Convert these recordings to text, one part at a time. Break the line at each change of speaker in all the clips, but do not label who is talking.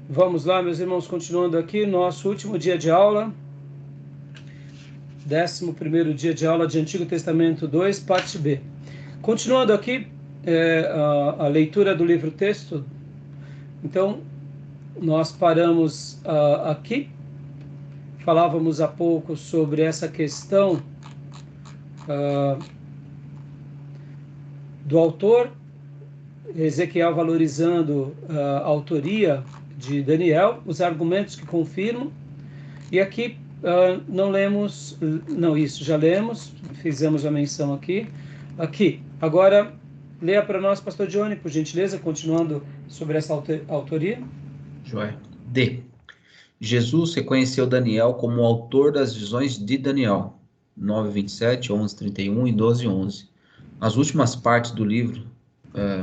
Vamos lá, meus irmãos, continuando aqui, nosso último dia de aula, 11º dia de aula de Antigo Testamento 2, parte B. Continuando aqui, a leitura do livro-texto, então, nós paramos aqui, falávamos há pouco sobre essa questão do autor, Ezequiel valorizando a autoria de Daniel, os argumentos que confirmam, e aqui não lemos, não, isso já lemos, fizemos a menção aqui. Agora, leia para nós, pastor Johnny, por gentileza, continuando sobre essa autoria.
Joia. D. Jesus reconheceu Daniel como o autor das visões de Daniel, 9:27, 11:31 e 12:11. As últimas partes do livro,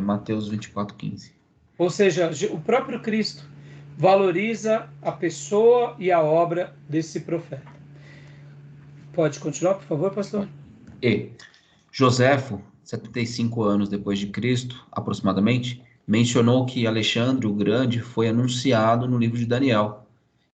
Mateus 24:15.
Ou seja, o próprio Cristo valoriza a pessoa e a obra desse profeta. Pode continuar, por favor, pastor?
E. Joséfo, 75 anos depois de Cristo, aproximadamente, mencionou que Alexandre o Grande foi anunciado no livro de Daniel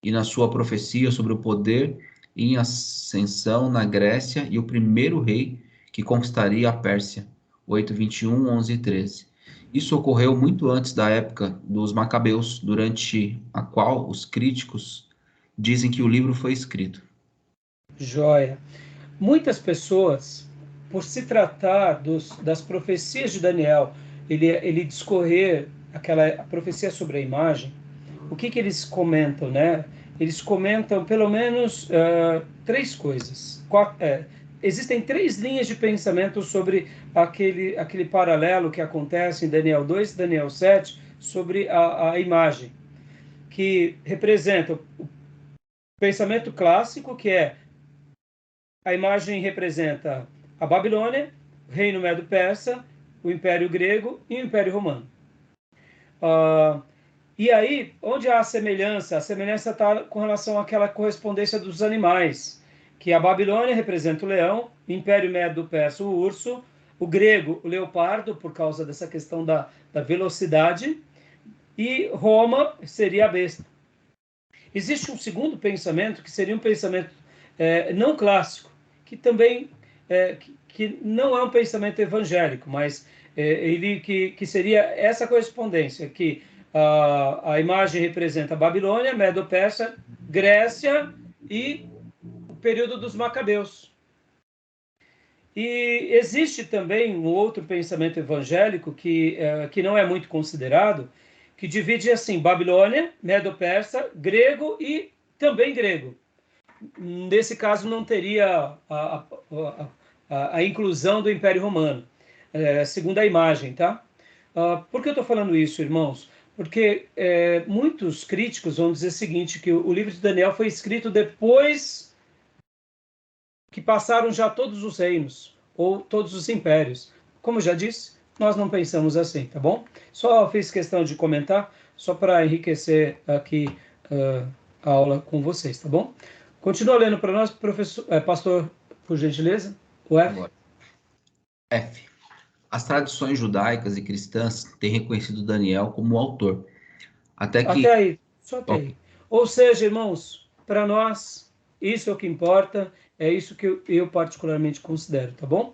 e na sua profecia sobre o poder em ascensão na Grécia e o primeiro rei que conquistaria a Pérsia, 8:21, 11 e 13. Isso ocorreu muito antes da época dos Macabeus, durante a qual os críticos dizem que o livro foi escrito.
Joia. Muitas pessoas, por se tratar das profecias de Daniel, ele discorrer a profecia sobre a imagem, o que eles comentam, né? Eles comentam pelo menos três coisas. Existem três linhas de pensamento sobre aquele paralelo que acontece em Daniel 2 e Daniel 7 sobre a imagem, que representa o pensamento clássico, que é a imagem representa a Babilônia, o reino Medo-Persa, o Império Grego e o Império Romano. E aí, onde há a semelhança? A semelhança está com relação àquela correspondência dos animais, que a Babilônia representa o leão, o Império Medo-Persa o urso, o grego o leopardo, por causa dessa questão da velocidade, e Roma seria a besta. Existe um segundo pensamento, que seria um pensamento não clássico, que também que não é um pensamento evangélico, mas que seria essa correspondência, que a imagem representa a Babilônia, Medo-Persa, Grécia e o período dos Macabeus. E existe também um outro pensamento evangélico que não é muito considerado, que divide assim, Babilônia, Medo-Persa, grego e também grego. Nesse caso não teria a inclusão do Império Romano, segundo a imagem, tá? Por que eu estou falando isso, irmãos? Porque muitos críticos vão dizer o seguinte, que o livro de Daniel foi escrito depois que passaram já todos os reinos, ou todos os impérios. Como eu já disse, nós não pensamos assim, tá bom? Só fiz questão de comentar, só para enriquecer aqui a aula com vocês, tá bom? Continua lendo para nós, professor, pastor, por gentileza, o F.
Agora. F. As tradições judaicas e cristãs têm reconhecido Daniel como o autor. Até
aí, só até aí. Ou seja, irmãos, para nós, isso é o que importa, é isso que eu particularmente considero, tá bom?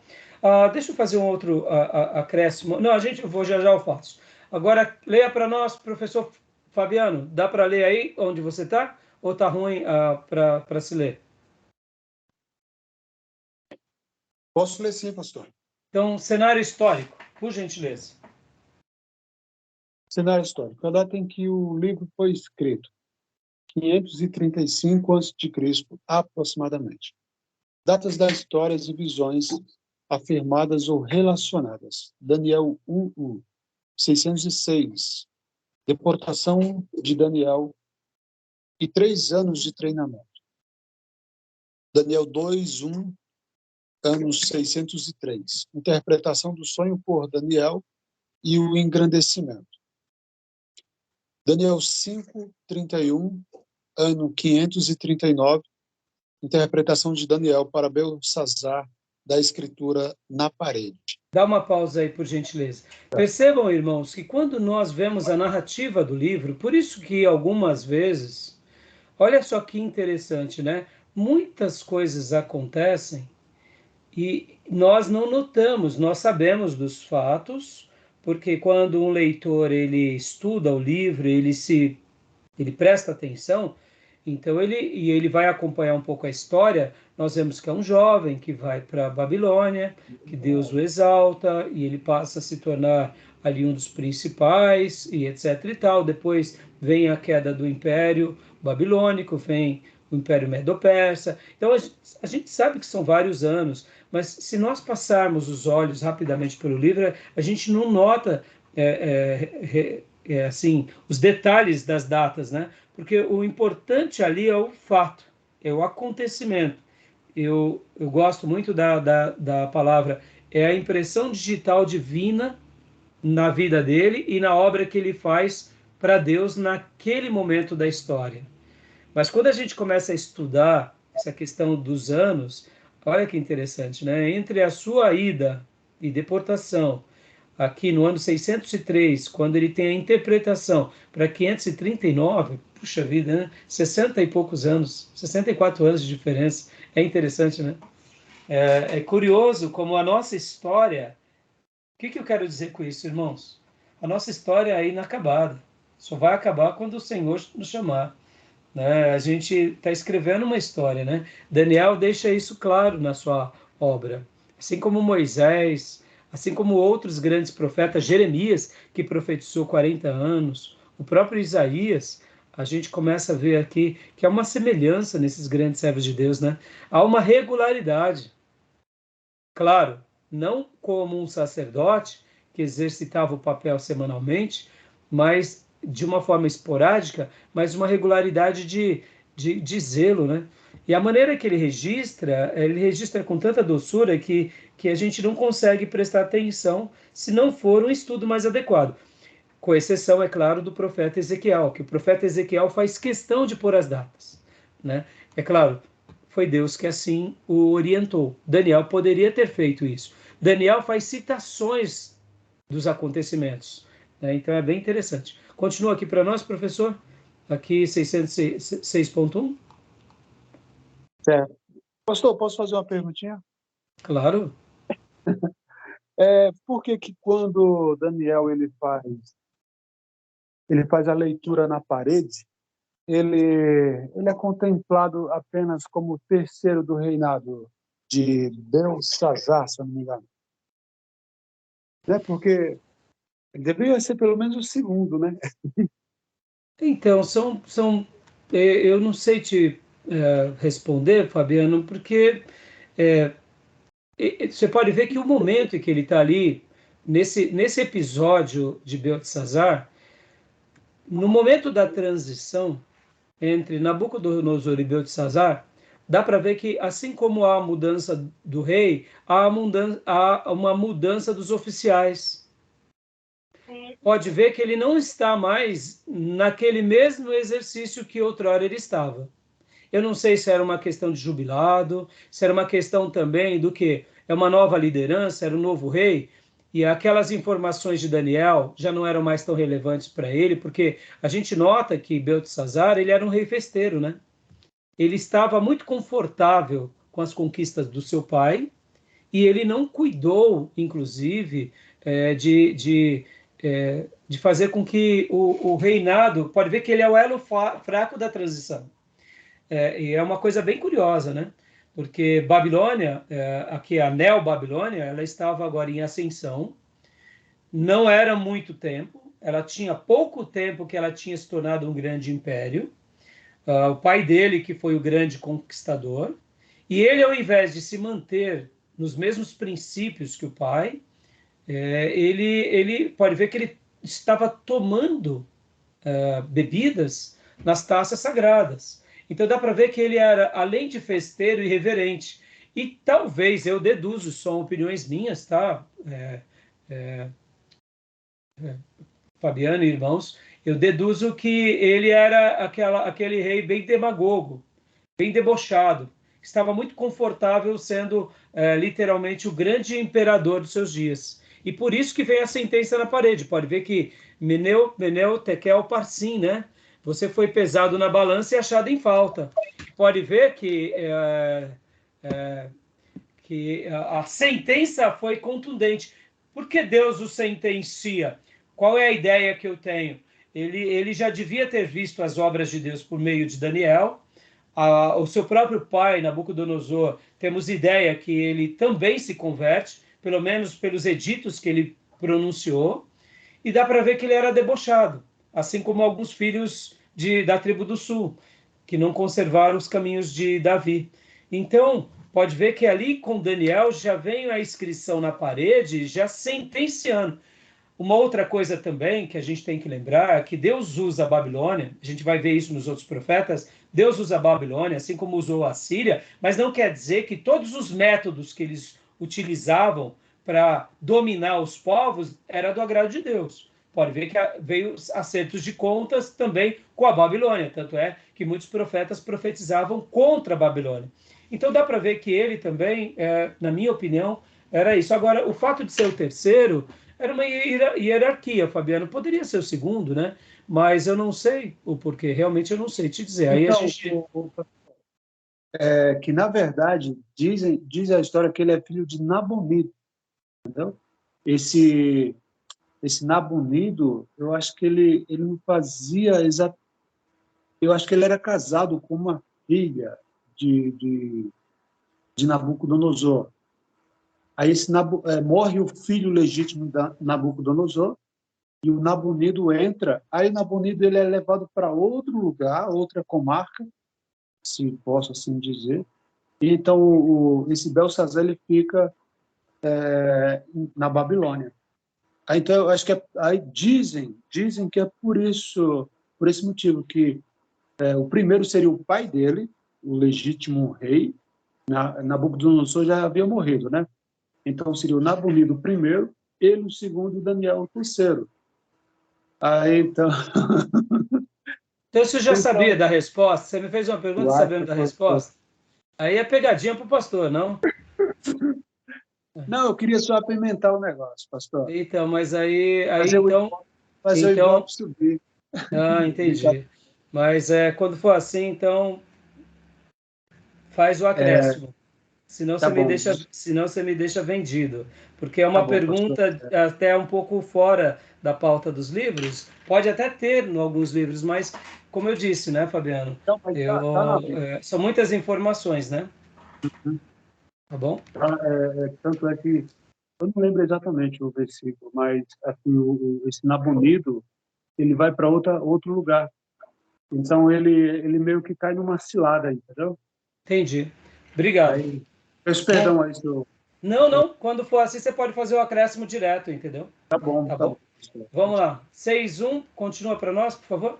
Deixa eu fazer um outro acréscimo. Não, já eu faço. Agora, leia para nós, professor Fabiano, dá para ler aí onde você está? Ou está ruim para se ler?
Posso ler sim, pastor.
Então, cenário histórico, por gentileza.
Cenário histórico. A data em que o livro foi escrito, 535 a.C., aproximadamente. Datas das histórias e visões afirmadas ou relacionadas. Daniel 1:1, 606. Deportação de Daniel e 3 anos de treinamento. Daniel 2:1, anos 603. Interpretação do sonho por Daniel e o engrandecimento. Daniel 5:31, ano 539, interpretação de Daniel para Belsassar da escritura na parede.
Dá uma pausa aí, por gentileza. Percebam, irmãos, que quando nós vemos a narrativa do livro, por isso que algumas vezes, olha só que interessante, né? Muitas coisas acontecem e nós não notamos, nós sabemos dos fatos, porque quando um leitor ele estuda o livro, ele presta atenção, então ele vai acompanhar um pouco a história. Nós vemos que é um jovem que vai para a Babilônia, que Deus o exalta, e ele passa a se tornar ali um dos principais, e etc e tal. Depois vem a queda do Império Babilônico, vem o Império Medo-Persa. Então a gente sabe que são vários anos, mas se nós passarmos os olhos rapidamente pelo livro, a gente não nota assim, os detalhes das datas, né? Porque o importante ali é o fato, é o acontecimento. Eu gosto muito da palavra, é a impressão digital divina na vida dele e na obra que ele faz para Deus naquele momento da história. Mas quando a gente começa a estudar essa questão dos anos, olha que interessante, né? Entre a sua ida e deportação, aqui no ano 603, quando ele tem a interpretação para 539, puxa vida, né? 60 e poucos anos, 64 anos de diferença. É interessante, né? É curioso como a nossa história... O que eu quero dizer com isso, irmãos? A nossa história é inacabada. Só vai acabar quando o Senhor nos chamar, né? A gente está escrevendo uma história, né? Daniel deixa isso claro na sua obra. Assim como Moisés, assim como outros grandes profetas, Jeremias, que profetizou 40 anos, o próprio Isaías, a gente começa a ver aqui que há uma semelhança nesses grandes servos de Deus, né? Há uma regularidade. Claro, não como um sacerdote que exercitava o papel semanalmente, mas de uma forma esporádica, mas uma regularidade de zelo, né? E a maneira que ele registra com tanta doçura que a gente não consegue prestar atenção se não for um estudo mais adequado. Com exceção, é claro, do profeta Ezequiel, que o profeta Ezequiel faz questão de pôr as datas, né? É claro, foi Deus que assim o orientou. Daniel poderia ter feito isso. Daniel faz citações dos acontecimentos, né? Então é bem interessante. Continua aqui para nós, professor. Aqui 606.1.
Certo. Pastor, posso fazer uma perguntinha?
Claro.
Por que quando Daniel ele faz a leitura na parede, ele é contemplado apenas como o terceiro do reinado de Belsazar, se eu não me engano? Né? Porque deveria ser pelo menos o segundo, né?
Então, eu não sei te responder, Fabiano, porque você pode ver que o momento em que ele está ali, nesse episódio de Beltesazar, no momento da transição entre Nabucodonosor e Beltesazar, dá para ver que, assim como há a mudança do rei, há uma mudança dos oficiais. Pode ver que ele não está mais naquele mesmo exercício que outrora ele estava. Eu não sei se era uma questão de jubilado, se era uma questão também do que é uma nova liderança, era um novo rei, e aquelas informações de Daniel já não eram mais tão relevantes para ele, porque a gente nota que Beltesazar, ele era um rei festeiro, né? Ele estava muito confortável com as conquistas do seu pai, e ele não cuidou, inclusive, de fazer com que o reinado, pode ver que ele é o elo fraco da transição. E é uma coisa bem curiosa, né? Porque Babilônia, aqui a Neo-Babilônia, ela estava agora em ascensão, não era muito tempo, ela tinha pouco tempo que ela tinha se tornado um grande império. O pai dele, que foi o grande conquistador, e ele, ao invés de se manter nos mesmos princípios que o pai, ele pode ver que ele estava tomando bebidas nas taças sagradas. Então dá para ver que ele era, além de festeiro, irreverente. E talvez, eu deduzo, são opiniões minhas, tá? Fabiano e irmãos, eu deduzo que ele era aquele rei bem demagogo, bem debochado, estava muito confortável sendo literalmente o grande imperador dos seus dias. E por isso que vem a sentença na parede. Pode ver que Meneu, Tekel, Parsim, né? Você foi pesado na balança e achado em falta. Pode ver que a sentença foi contundente. Por que Deus o sentencia? Qual é a ideia que eu tenho? Ele já devia ter visto as obras de Deus por meio de Daniel. O seu próprio pai, Nabucodonosor, temos ideia que ele também se converte, pelo menos pelos editos que ele pronunciou, e dá para ver que ele era debochado, assim como alguns filhos da tribo do sul, que não conservaram os caminhos de Davi. Então, pode ver que ali com Daniel já vem a inscrição na parede, já sentenciando. Uma outra coisa também que a gente tem que lembrar é que Deus usa a Babilônia, a gente vai ver isso nos outros profetas, Deus usa a Babilônia, assim como usou a Síria, mas não quer dizer que todos os métodos que eles utilizavam para dominar os povos era do agrado de Deus. Pode ver que veio acertos de contas também com a Babilônia, tanto é que muitos profetas profetizavam contra a Babilônia. Então dá para ver que ele também, na minha opinião, era isso. Agora, o fato de ser o terceiro era uma hierarquia, Fabiano. Poderia ser o segundo, né? Mas eu não sei o porquê. Realmente eu não sei te dizer. Aí
Então,
a gente...
que, na verdade, diz a história que ele é filho de Nabonido, entendeu? Esse Nabonido, eu acho que ele não fazia eu acho que ele era casado com uma filha de Nabucodonosor. Aí morre o filho legítimo da Nabucodonosor e o Nabonido entra. Aí Nabonido ele é levado para outro lugar, outra comarca, se posso assim dizer. E então esse Belsazar ele fica na Babilônia. Aí, então eu acho que aí dizem que é por esse motivo que o primeiro seria o pai dele, o legítimo rei. Nabucodonosor já havia morrido, né? Então, seria o Nabonido o primeiro, ele o segundo e Daniel o terceiro. Aí, então...
Então, você já sabia da resposta? Você me fez uma pergunta sabendo da
Pastor.
resposta? Aí é pegadinha para o pastor, não?
Não, eu queria só apimentar o negócio, pastor.
Então, mas aí
Fazer o
então,
Ibope subir.
entendi. Mas quando for assim, então faz o acréscimo. Senão
Tá bom.
senão você me deixa vendido. Porque é
Tá
uma
bom, pastor.
pergunta até um pouco fora da pauta dos livros. Pode até ter em alguns livros, mas como eu disse, né, Fabiano?
Então, mas tá na Bíblia.
São muitas informações, né? Tá bom?
Tanto é que eu não lembro exatamente o versículo, mas assim, esse Nabonido, ele vai para outro lugar. Então, ele meio que cai numa cilada, entendeu?
Entendi. Obrigado.
Aí, peço perdão aí, senhor.
Não. Quando for assim, você pode fazer o acréscimo direto, entendeu?
Tá bom,
Tá
tá
bom?
bom.
Vamos lá. 6:1, continua para nós, por favor.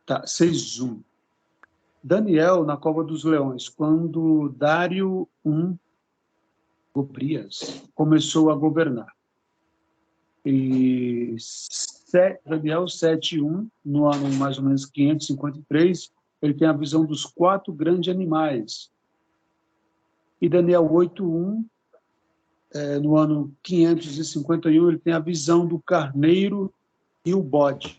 Tá, 6:1. Daniel na cova dos leões, quando Dário I Gobrias começou a governar. E Daniel 7:1, no ano mais ou menos 553, ele tem a visão dos 4 grandes animais. E Daniel 8:1, no ano 551, ele tem a visão do carneiro e um bode.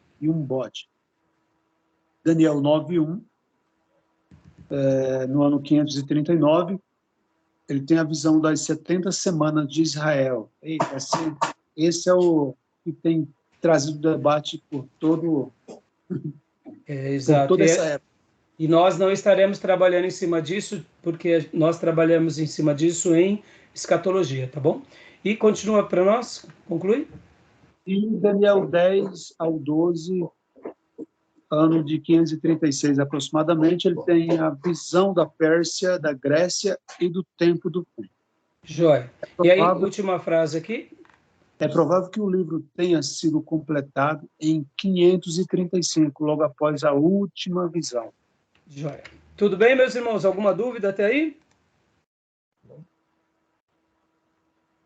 Daniel 9:1, no ano 539, ele tem a visão das 70 semanas de Israel. Esse é o que tem trazido debate por
Exato.
toda essa época.
E nós não estaremos trabalhando em cima disso, porque nós trabalhamos em cima disso em escatologia, tá bom? E continua para nós, conclui.
E Daniel 10 ao 12, ano de 536 aproximadamente, ele tem a visão da Pérsia, da Grécia e do tempo do fim.
Joia. E aí, última frase aqui.
É provável que o livro tenha sido completado em 535, logo após a última visão.
Joia. Tudo bem, meus irmãos? Alguma dúvida até aí?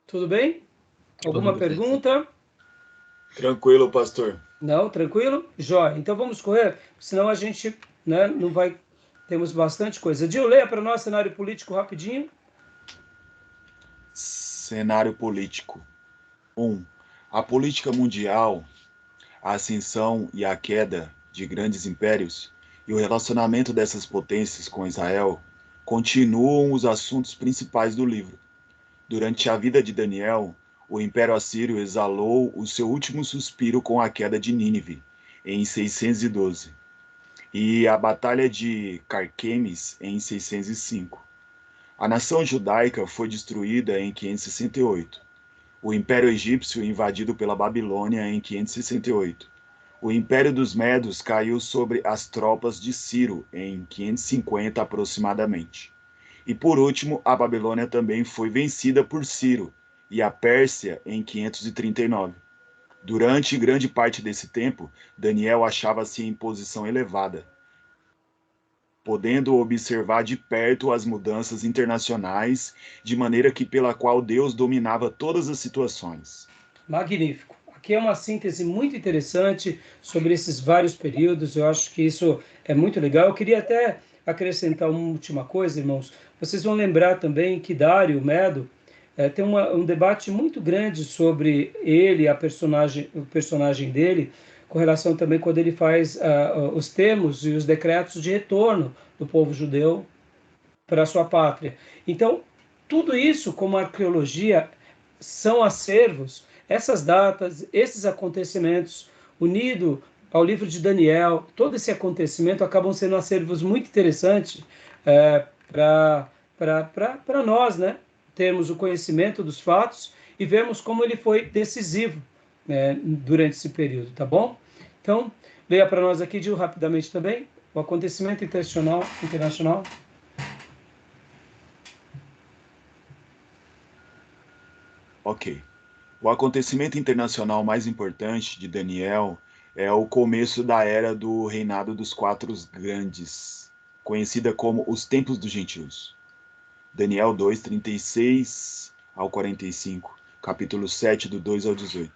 Tudo bem? Alguma pergunta?
Tranquilo, pastor.
Não, tranquilo? Joia. Então vamos correr, senão a gente não vai temos bastante coisa. Dil, leia para nós cenário político rapidinho.
Cenário político. 1. A política mundial, a ascensão e a queda de grandes impérios e o relacionamento dessas potências com Israel continuam os assuntos principais do livro. Durante a vida de Daniel, o Império Assírio exalou o seu último suspiro com a queda de Nínive, em 612, e a Batalha de Carquemes, em 605. A nação judaica foi destruída em 568. O Império Egípcio invadido pela Babilônia em 568. O Império dos Medos caiu sobre as tropas de Ciro em 550 aproximadamente. E por último, a Babilônia também foi vencida por Ciro e a Pérsia em 539. Durante grande parte desse tempo, Daniel achava-se em posição elevada, podendo observar de perto as mudanças internacionais, de maneira que pela qual Deus dominava todas as situações.
Magnífico. Aqui é uma síntese muito interessante sobre esses vários períodos. Eu acho que isso é muito legal. Eu queria até acrescentar uma última coisa, irmãos. Vocês vão lembrar também que Dário, Medo, tem um debate muito grande sobre ele, o personagem dele, com relação também quando ele faz os termos e os decretos de retorno do povo judeu para a sua pátria. Então, tudo isso, como arqueologia, são acervos, essas datas, esses acontecimentos, unido ao livro de Daniel, todo esse acontecimento acabam sendo acervos muito interessantes para nós, né? Termos o conhecimento dos fatos e vermos como ele foi decisivo durante esse período, tá bom? Então, leia para nós aqui, Gil, rapidamente também, o acontecimento internacional.
Ok. O acontecimento internacional mais importante de Daniel é o começo da era do reinado dos quatro grandes, conhecida como os tempos dos gentios. Daniel 2, 36 ao 45, capítulo 7, do 2 ao 18.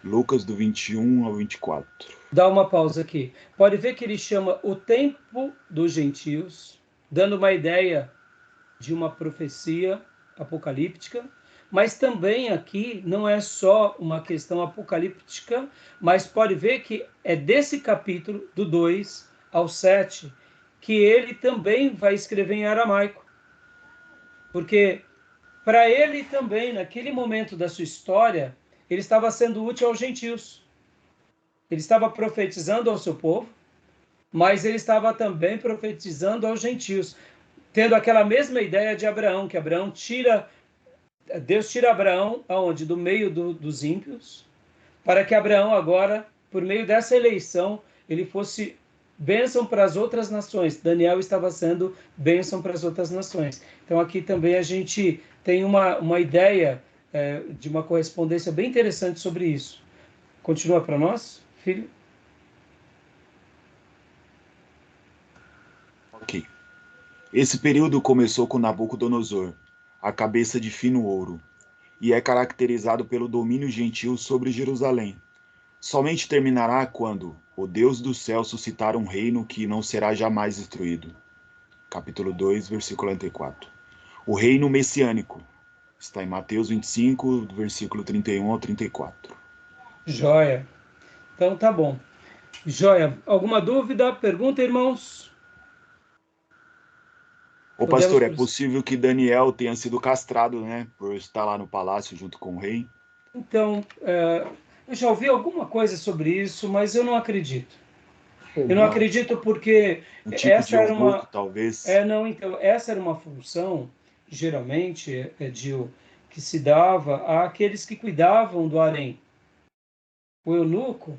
Lucas, do 21 ao 24.
Dá uma pausa aqui. Pode ver que ele chama o tempo dos gentios, dando uma ideia de uma profecia apocalíptica, mas também aqui não é só uma questão apocalíptica, mas pode ver que é desse capítulo, do 2 ao 7, que ele também vai escrever em aramaico. Porque para ele também, naquele momento da sua história, ele estava sendo útil aos gentios. Ele estava profetizando ao seu povo, mas ele estava também profetizando aos gentios, tendo aquela mesma ideia de Abraão, que Deus tira Abraão aonde? Do meio dos ímpios, para que Abraão agora, por meio dessa eleição, ele fosse bênção para as outras nações. Daniel estava sendo bênção para as outras nações. Então aqui também a gente tem uma ideia de uma correspondência bem interessante sobre isso. Continua para nós, filho?
Ok. Esse período começou com Nabucodonosor, a cabeça de fino ouro, e é caracterizado pelo domínio gentil sobre Jerusalém. Somente terminará quando o Deus do céu suscitar um reino que não será jamais destruído. Capítulo 2, versículo 44. O reino messiânico está em Mateus 25, do versículo 31 ao 34.
Joia. Então tá bom. Joia. Alguma dúvida? Pergunta, irmãos?
Ô pastor, é possível que Daniel tenha sido castrado, né? Por estar lá no palácio junto com o rei?
Então, eu já ouvi alguma coisa sobre isso, mas eu não acredito. Eu não acredito porque
Um tipo
essa
de
era
eunuco, talvez?
Então, essa era uma função, geralmente, Gil, que se dava àqueles que cuidavam do harém. O eunuco,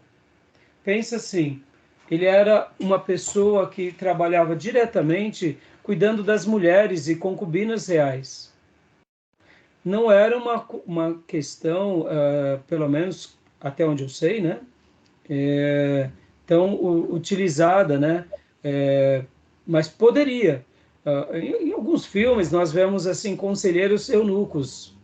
pensa assim, ele era uma pessoa que trabalhava diretamente cuidando das mulheres e concubinas reais. Não era uma questão, pelo menos até onde eu sei, né? Tão utilizada, né? Mas poderia. Em alguns filmes nós vemos assim conselheiros eunucos,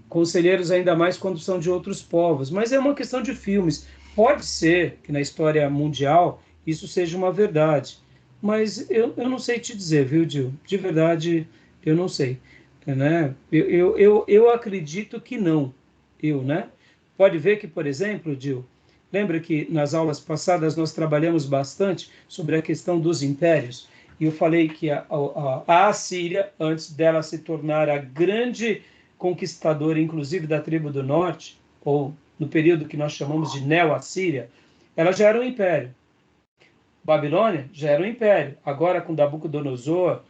conselheiros ainda mais quando são de outros povos, mas é uma questão de filmes. Pode ser que na história mundial isso seja uma verdade, mas eu não sei te dizer, viu, Gil? De verdade, eu não sei, né? Eu acredito que não, né? Pode ver que, por exemplo, Gil, lembra que nas aulas passadas nós trabalhamos bastante sobre a questão dos impérios, e eu falei que a Assíria, antes dela se tornar a grande conquistadora, inclusive da tribo do norte, ou no período que nós chamamos de Neo-Assíria, ela já era um império. Babilônia já era um império. Agora, com Nabucodonosor,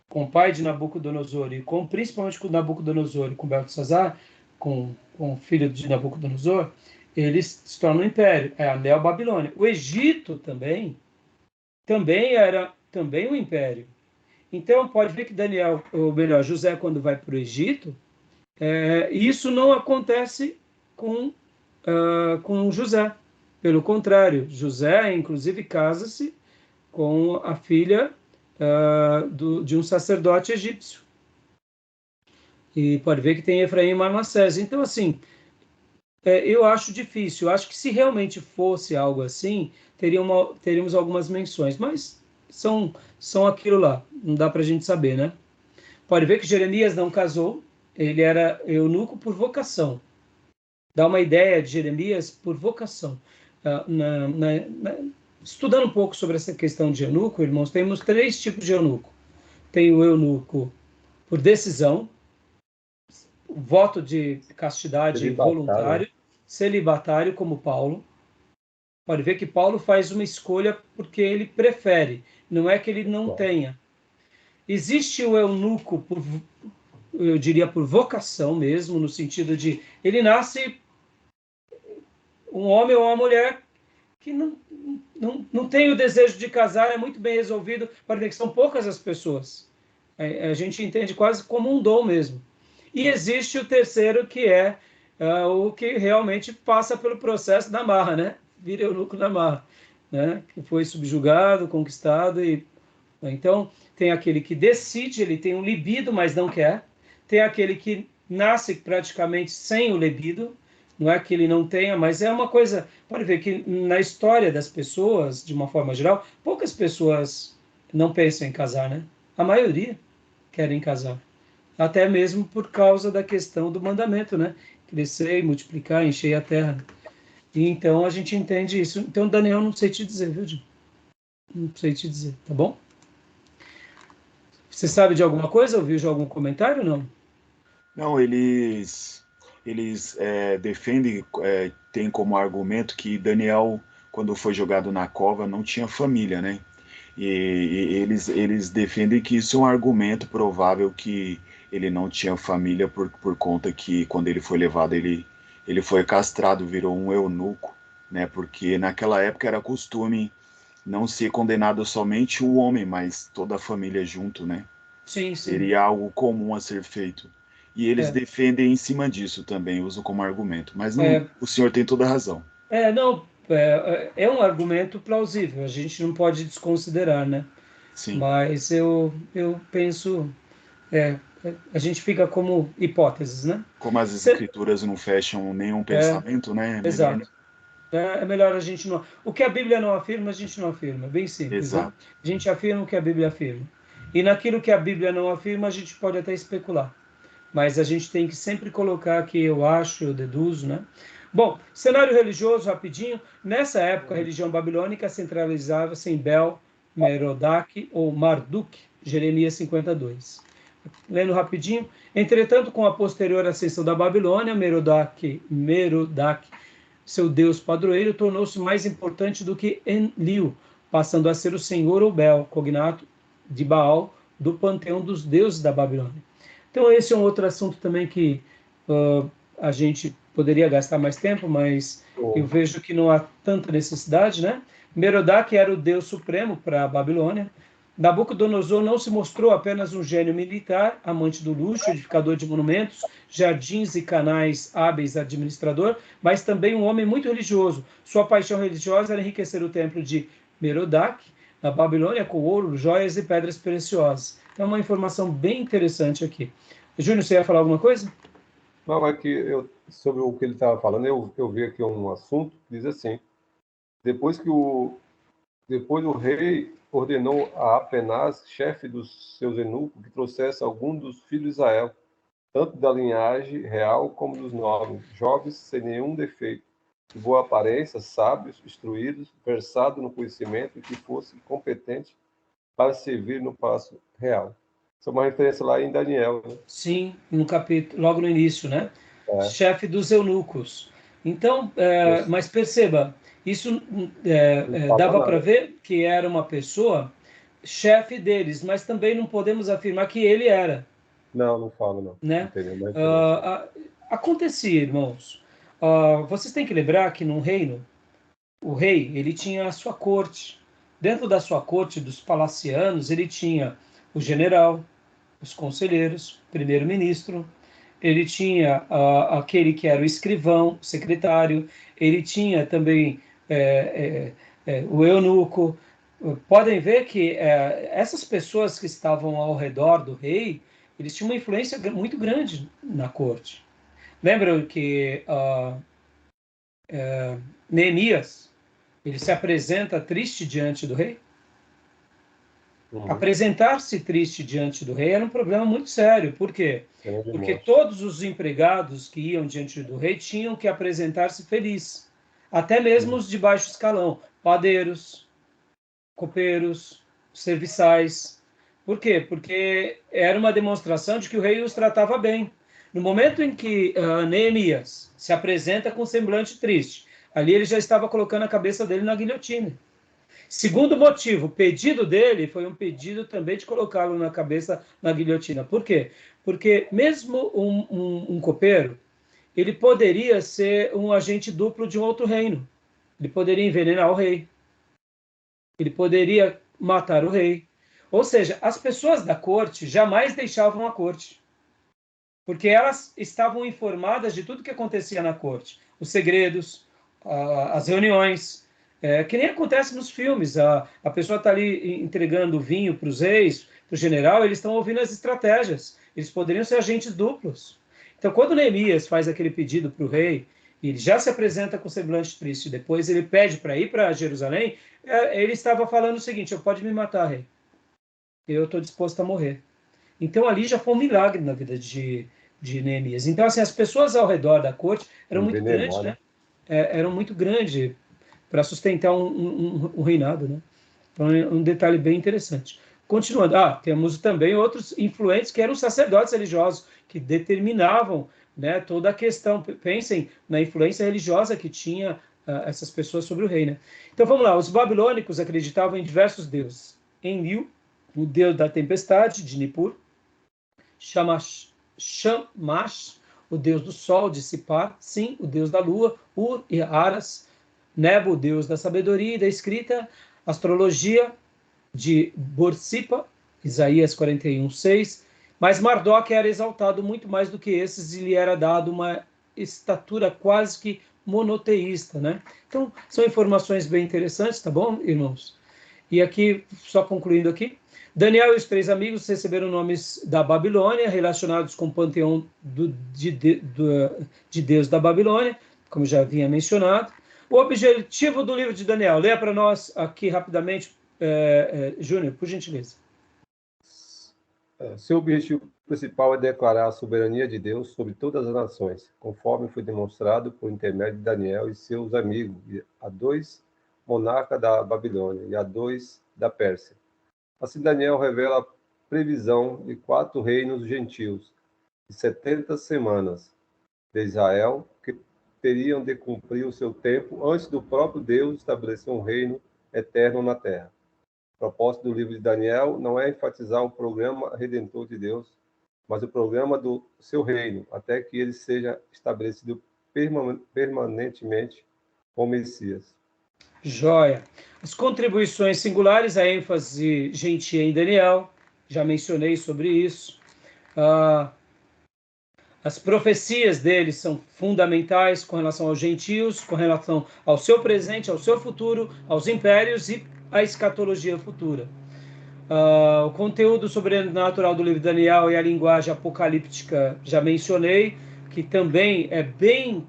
com o pai de Nabucodonosor, e com, principalmente com Nabucodonosor e com Beltesazar, com o filho de Nabucodonosor, eles se tornam um império. É a Neo-Babilônia. O Egito também era um império. Então, pode ver que Daniel, ou melhor, José, quando vai para o Egito, isso não acontece com José. Pelo contrário, José, inclusive, casa-se com a filha de um sacerdote egípcio. E pode ver que tem Efraim e Manassés. Então, assim, eu acho difícil. Eu acho que se realmente fosse algo assim, teríamos algumas menções, mas são aquilo lá. Não dá para a gente saber, né? Pode ver que Jeremias não casou. Ele era eunuco por vocação. Dá uma ideia de Jeremias por vocação. Estudando um pouco sobre essa questão de eunuco, irmãos, temos 3 tipos de eunuco. Tem o eunuco por decisão, o voto de castidade voluntário, celibatário, como Paulo. Pode ver que Paulo faz uma escolha porque ele prefere, não é que ele não tenha. Existe o eunuco eu diria por vocação mesmo, no sentido de ele nasce um homem ou uma mulher que não tem o desejo de casar, é muito bem resolvido, para ver que são poucas as pessoas. A gente entende quase como um dom mesmo. E existe o terceiro, que é o que realmente passa pelo processo da marra, né? Vira eunuco na marra, né? Que foi subjugado, conquistado. Então, tem aquele que decide, ele tem um libido, mas não quer. Tem aquele que nasce praticamente sem o libido, não é que ele não tenha, mas é uma coisa, pode ver que na história das pessoas, de uma forma geral, poucas pessoas não pensam em casar, né? A maioria querem casar. Até mesmo por causa da questão do mandamento, né? Crescer e multiplicar, encher a terra. E então a gente entende isso. Então, Daniel, não sei te dizer, viu, Jim? Não sei te dizer, tá bom? Você sabe de alguma coisa? Ouviu de algum comentário? Não?
Não, eles defendem, tem como argumento que Daniel, quando foi jogado na cova, não tinha família, né? E eles defendem que isso é um argumento provável que ele não tinha família por conta que quando ele foi levado, ele foi castrado, virou um eunuco, né? Porque naquela época era costume não ser condenado somente o homem, mas toda a família junto, né?
Sim, sim.
Seria algo comum a ser feito. E eles
É,
defendem em cima disso também, usam como argumento. Mas não,
é,
o senhor tem toda a razão.
não, é um argumento plausível, a gente não pode desconsiderar, né?
Sim,
Mas eu penso, a gente fica como hipóteses, né?
como as
Cê-
escrituras não fecham nenhum
é,
pensamento, né? É melhor não.
exato. É melhor a gente não. O que a Bíblia não afirma, a gente não afirma. Bem simples, né?
Exato.
A gente afirma o que a Bíblia afirma. E naquilo que a Bíblia não afirma, a gente pode até especular. Mas a gente tem que sempre colocar que eu acho, eu deduzo, né? Bom, cenário religioso, rapidinho. Nessa época, a religião babilônica centralizava-se em Bel, Merodach ou Marduk, Jeremias 52. Lendo rapidinho. Entretanto, com a posterior ascensão da Babilônia, Merodach, seu deus padroeiro, tornou-se mais importante do que Enlil, passando a ser o senhor ou Bel, cognato de Baal, do panteão dos deuses da Babilônia. Então, esse é um outro assunto também que a gente poderia gastar mais tempo, mas eu vejo que não há tanta necessidade, né? Merodach era o deus supremo para a Babilônia. Nabucodonosor não se mostrou apenas um gênio militar, amante do luxo, edificador de monumentos, jardins e canais hábeis administrador, mas também um homem muito religioso. Sua paixão religiosa era enriquecer o templo de Merodach, na Babilônia, com ouro, joias e pedras preciosas. Então, uma informação bem interessante aqui. Júnior, você ia falar alguma coisa?
Não, é que sobre o que ele estava falando, eu vi aqui um assunto que diz assim: depois o rei ordenou a Apenaz, chefe dos seus eunucos, que trouxesse algum dos filhos de Israel, tanto da linhagem real como dos nobres, jovens sem nenhum defeito, de boa aparência, sábios, instruídos, versados no conhecimento e que fosse competente para servir no palácio real. Isso é uma referência lá em Daniel, né?
Sim, no capítulo, logo no início, né?
É.
Chefe dos eunucos. Então,
Isso.
mas perceba, isso
Não fala
dava para
nada.
ver que era uma pessoa chefe deles, mas também não podemos afirmar que ele era,
Não fala, não. Não
né?
tem nenhuma referência.
Acontecia, irmãos. Vocês têm que lembrar que num reino, o rei, ele tinha a sua corte. Dentro da sua corte, dos palacianos, ele tinha o general, os conselheiros, primeiro-ministro, ele tinha aquele que era o escrivão, o secretário, ele tinha também o eunuco. Podem ver que essas pessoas que estavam ao redor do rei, eles tinham uma influência muito grande na corte. Lembram que Neemias, ele se apresenta triste diante do rei?
Uhum.
Apresentar-se triste diante do rei era um problema muito sério. Por quê?
Cena de
Porque
morte.
todos os empregados que iam diante do rei tinham que apresentar-se felizes. Até mesmo os de baixo escalão, padeiros, copeiros, serviçais. Por quê? Porque era uma demonstração de que o rei os tratava bem. No momento em que Neemias se apresenta com um semblante triste, ali ele já estava colocando a cabeça dele na guilhotina. Segundo motivo, o pedido dele foi um pedido também de colocá-lo na cabeça na guilhotina. Por quê? Porque mesmo um copeiro, ele poderia ser um agente duplo de um outro reino. Ele poderia envenenar o rei. Ele poderia matar o rei. Ou seja, as pessoas da corte jamais deixavam a corte, porque elas estavam informadas de tudo que acontecia na corte, os segredos, as reuniões, que nem acontece nos filmes. A pessoa está ali entregando vinho para os reis, para o general, eles estão ouvindo as estratégias. Eles poderiam ser agentes duplos. Então, quando Neemias faz aquele pedido para o rei, e ele já se apresenta com semblante triste, depois ele pede para ir para Jerusalém, ele estava falando o seguinte: eu pode me matar, rei. Eu estou disposto a morrer. Então, ali já foi um milagre na vida de Neemias. Então, assim, as pessoas ao redor da corte eram muito grandes,
Envenenar,
né?
né?
Eram muito grandes para sustentar um reinado, né? Então, é um detalhe bem interessante. Continuando, temos também outros influentes que eram sacerdotes religiosos, que determinavam, né, toda a questão. Pensem na influência religiosa que tinha essas pessoas sobre o rei, né? Então, vamos lá. Os babilônicos acreditavam em diversos deuses. Enlil, o deus da tempestade, de Nippur. Shamash, o deus do sol, de Sipar. Sim, o deus da lua. Ur e Aras. Nebo, o deus da sabedoria e da escrita. Astrologia, de Borsipa, Isaías 41:6. Mas Marduk era exaltado muito mais do que esses e lhe era dado uma estatura quase que monoteísta, né? Então, são informações bem interessantes, tá bom, irmãos? E aqui, só concluindo aqui, Daniel e os 3 amigos receberam nomes da Babilônia, relacionados com o panteão de Deus da Babilônia, como já havia mencionado. O objetivo do livro de Daniel, leia para nós aqui rapidamente, Júnior, por gentileza.
Seu objetivo principal é declarar a soberania de Deus sobre todas as nações, conforme foi demonstrado por intermédio de Daniel e seus amigos, a 2 monarcas da Babilônia e a 2 da Pérsia. Assim, Daniel revela a previsão de 4 reinos gentios, de 70 semanas, de Israel, que teriam de cumprir o seu tempo antes do próprio Deus estabelecer um reino eterno na terra. O propósito do livro de Daniel não é enfatizar o programa redentor de Deus, mas o programa do seu reino, até que ele seja estabelecido permanentemente com o Messias.
Joia. As contribuições singulares, a ênfase gentia em Daniel, já mencionei sobre isso. As profecias dele são fundamentais com relação aos gentios, com relação ao seu presente, ao seu futuro, aos impérios e à escatologia futura. O conteúdo sobrenatural do livro de Daniel e a linguagem apocalíptica já mencionei, que também é bem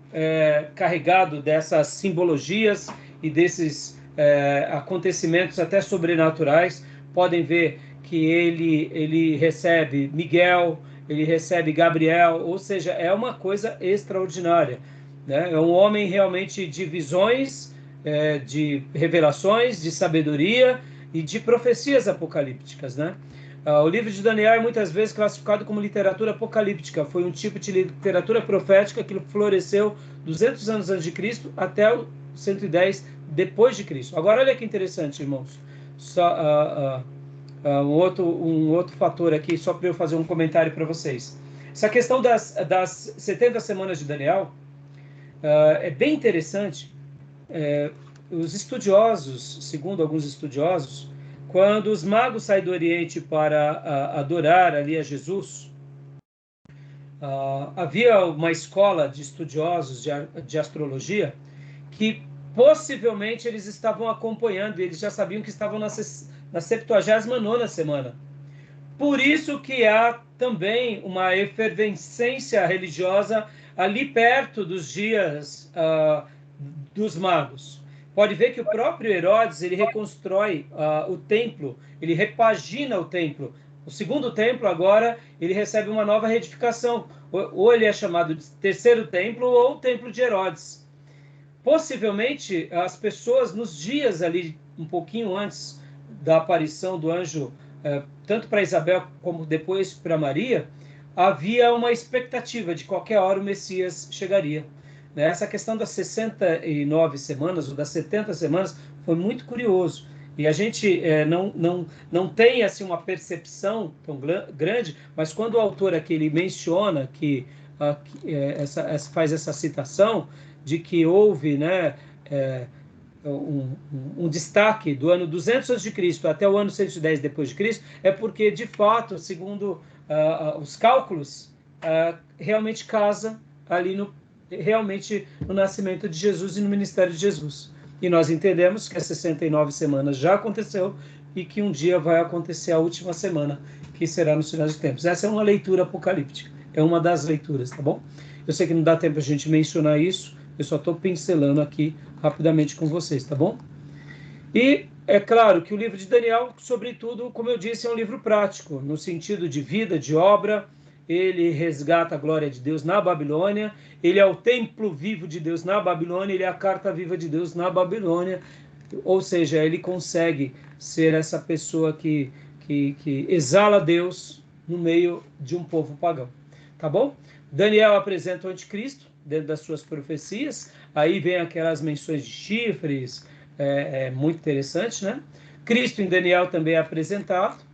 carregado dessas simbologias e desses acontecimentos até sobrenaturais. Podem ver que ele recebe Miguel, ele recebe Gabriel, ou seja, é uma coisa extraordinária, né? É um homem realmente de visões, de revelações, de sabedoria e de profecias apocalípticas, né? O livro de Daniel é muitas vezes classificado como literatura apocalíptica. Foi um tipo de literatura profética que floresceu 200 anos antes de Cristo até o 110 depois de Cristo. Agora, olha que interessante, irmãos. Só um outro fator aqui, só para eu fazer um comentário para vocês. Essa questão das 70 semanas de Daniel é bem interessante. Os estudiosos, segundo alguns estudiosos, quando os magos saem do Oriente para adorar ali a Jesus, havia uma escola de estudiosos de astrologia que possivelmente eles estavam acompanhando, eles já sabiam que estavam na 79ª semana. Por isso que há também uma efervescência religiosa ali perto dos dias dos magos. Pode ver que o próprio Herodes, ele reconstrói o templo, ele repagina o templo. O segundo templo, agora, ele recebe uma nova reedificação. Ou ele é chamado de terceiro templo ou templo de Herodes. Possivelmente, as pessoas, nos dias ali, um pouquinho antes da aparição do anjo, tanto para Isabel como depois para Maria, havia uma expectativa de qualquer hora o Messias chegaria. Essa questão das 69 semanas, ou das 70 semanas, foi muito curioso. E a gente não tem assim, uma percepção tão grande, mas quando o autor aqui ele menciona que faz essa citação de que houve, né, um destaque do ano 200 a.C. até o ano 110 depois de Cristo, é porque, de fato, segundo os cálculos, realmente casa ali realmente no nascimento de Jesus e no ministério de Jesus. E nós entendemos que as 69 semanas já aconteceu e que um dia vai acontecer a última semana, que será nos finais dos tempos. Essa é uma leitura apocalíptica, é uma das leituras, tá bom? Eu sei que não dá tempo a gente mencionar isso, eu só estou pincelando aqui rapidamente com vocês, tá bom? E é claro que o livro de Daniel, sobretudo, como eu disse, é um livro prático, no sentido de vida, de obra. Ele resgata a glória de Deus na Babilônia, ele é o templo vivo de Deus na Babilônia, ele é a carta viva de Deus na Babilônia, ou seja, ele consegue ser essa pessoa que exala Deus no meio de um povo pagão, tá bom? Daniel apresenta o anticristo dentro das suas profecias, aí vem aquelas menções de chifres, muito interessante, né? Cristo em Daniel também é apresentado.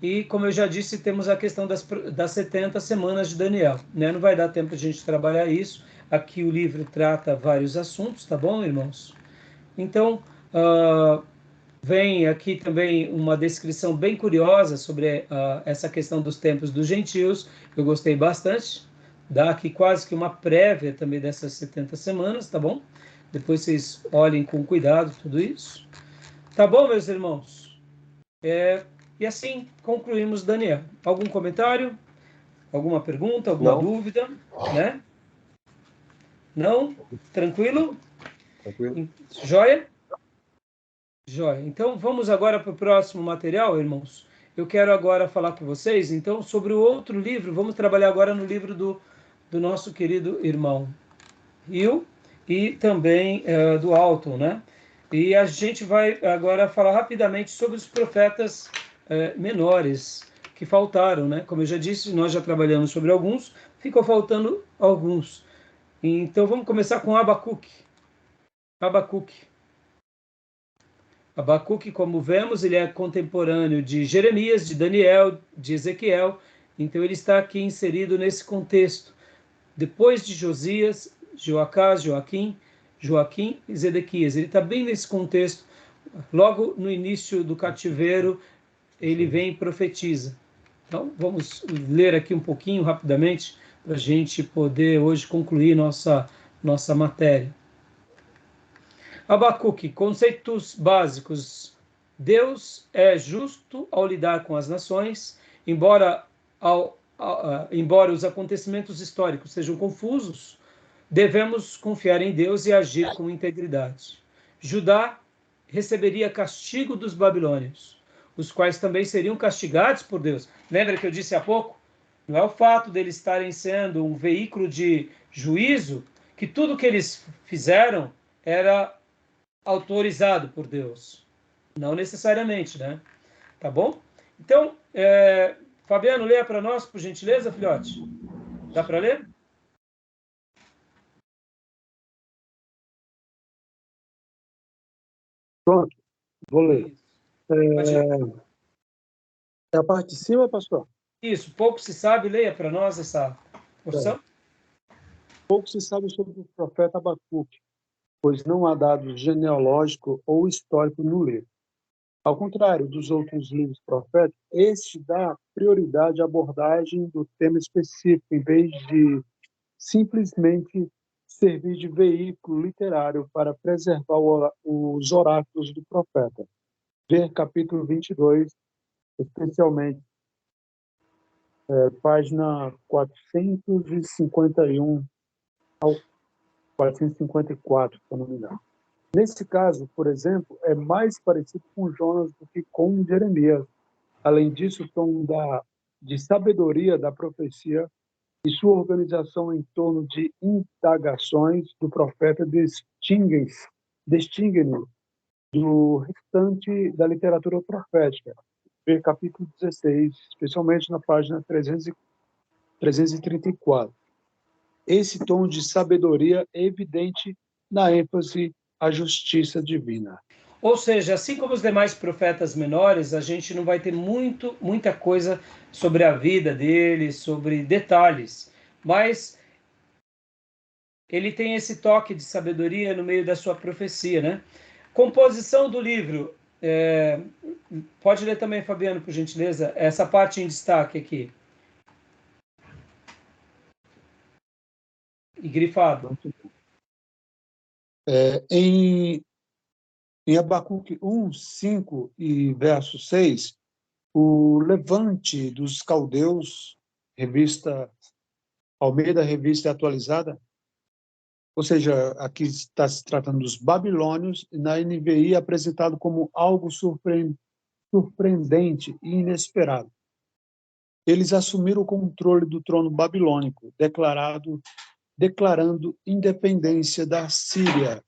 E, como eu já disse, temos a questão das 70 semanas de Daniel, né? Não vai dar tempo de a gente trabalhar isso. Aqui o livro trata vários assuntos, tá bom, irmãos? Então, vem aqui também uma descrição bem curiosa sobre essa questão dos tempos dos gentios. Eu gostei bastante. Dá aqui quase que uma prévia também dessas 70 semanas, tá bom? Depois vocês olhem com cuidado tudo isso. Tá bom, meus irmãos? E assim concluímos Daniel. Algum comentário? Alguma pergunta? Alguma dúvida? Né? Não? Tranquilo?
Tranquilo.
Joia? Joia. Então, vamos agora para o próximo material, irmãos. Eu quero agora falar com vocês, então, sobre o outro livro. Vamos trabalhar agora no livro do nosso querido irmão Hill e também do Alton, né? E a gente vai agora falar rapidamente sobre os profetas menores que faltaram, né? Como eu já disse, nós já trabalhamos sobre alguns, ficou faltando alguns. Então vamos começar com Abacuque. Abacuque, como vemos, ele é contemporâneo de Jeremias, de Daniel, de Ezequiel. Então ele está aqui inserido nesse contexto. Depois de Josias, Joacás, Joaquim e Zedequias. Ele está bem nesse contexto. Logo no início do cativeiro, ele vem e profetiza. Então, vamos ler aqui um pouquinho rapidamente para a gente poder hoje concluir nossa matéria. Abacuque, conceitos básicos. Deus é justo ao lidar com as nações, embora os acontecimentos históricos sejam confusos, devemos confiar em Deus e agir com integridade. Judá receberia castigo dos babilônios, os quais também seriam castigados por Deus. Lembra que eu disse há pouco? Não é o fato deles estarem sendo um veículo de juízo, que tudo que eles fizeram era autorizado por Deus. Não necessariamente, né? Tá bom? Então, Fabiano, leia para nós, por gentileza, filhote. Dá para ler?
Pronto, vou ler.
Pode ler.
É a parte de cima, pastor?
Isso, pouco se sabe, leia para nós essa porção.
Pouco se sabe sobre o profeta Abacuque, pois não há dado genealógico ou histórico no livro. Ao contrário dos outros livros proféticos, este dá prioridade à abordagem do tema específico, em vez de simplesmente servir de veículo literário para preservar os oráculos do profeta. Ver capítulo 22, especialmente página 451 ao 454, se eu não me engano. Nesse caso, por exemplo, é mais parecido com Jonas do que com Jeremias. Além disso, o tom de sabedoria da profecia e sua organização em torno de indagações do profeta distinguem-no do restante da literatura profética. Ver capítulo 16, especialmente na página 334. Esse tom de sabedoria é evidente na ênfase à justiça divina.
Ou seja, assim como os demais profetas menores, a gente não vai ter muita coisa sobre a vida deles, sobre detalhes, mas ele tem esse toque de sabedoria no meio da sua profecia, né? Composição do livro. Pode ler também, Fabiano, por gentileza, essa parte em destaque aqui. E grifado.
Em Abacuque 1, 5 e verso 6, o levante dos caldeus, revista Almeida, revista atualizada, ou seja, aqui está se tratando dos babilônios, e na NVI apresentado como algo surpreendente e inesperado. Eles assumiram o controle do trono babilônico, declarando independência da Síria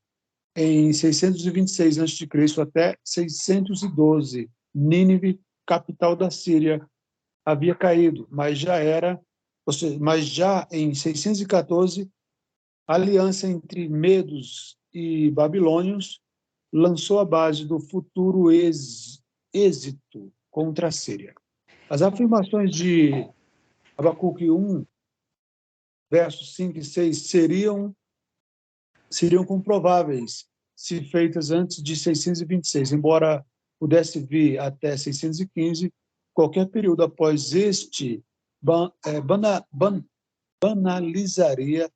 em 626 a.C. até 612. Nínive, capital da Síria, havia caído, mas já em 614, a aliança entre medos e babilônios lançou a base do futuro êxito contra a Síria. As afirmações de Abacuque 1, versos 5 e 6, seriam comprováveis se feitas antes de 626, embora pudesse vir até 615, qualquer período após este banalizaria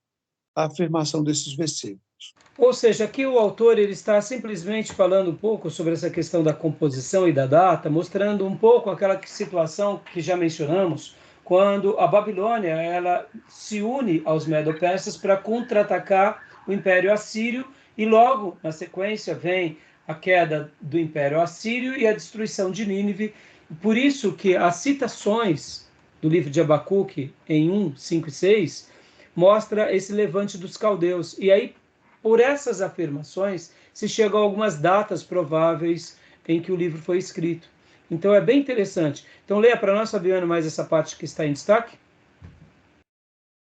a afirmação desses versículos.
Ou seja, aqui o autor ele está simplesmente falando um pouco sobre essa questão da composição e da data, mostrando um pouco aquela situação que já mencionamos, quando a Babilônia ela se une aos medo-persas para contra-atacar o Império Assírio, e logo na sequência vem a queda do Império Assírio e a destruição de Nínive. Por isso que as citações do livro de Abacuque em 1, 5 e 6 mostra esse levante dos caldeus. E aí, por essas afirmações, se chega a algumas datas prováveis em que o livro foi escrito. Então é bem interessante. Então leia para nós, Fabiano, mais essa parte que está em destaque.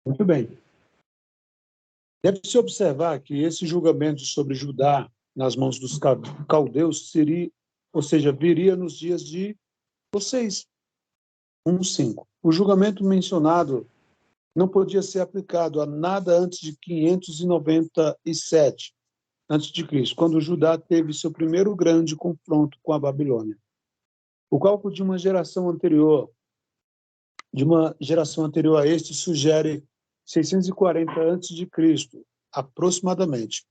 Muito bem. Deve-se observar que esse julgamento sobre Judá nas mãos dos caldeus viria nos dias de vocês. 1:5. O julgamento mencionado não podia ser aplicado a nada antes de 597 a.C., quando Judá teve seu primeiro grande confronto com a Babilônia. O cálculo de uma geração anterior a este sugere 640 a.C., aproximadamente,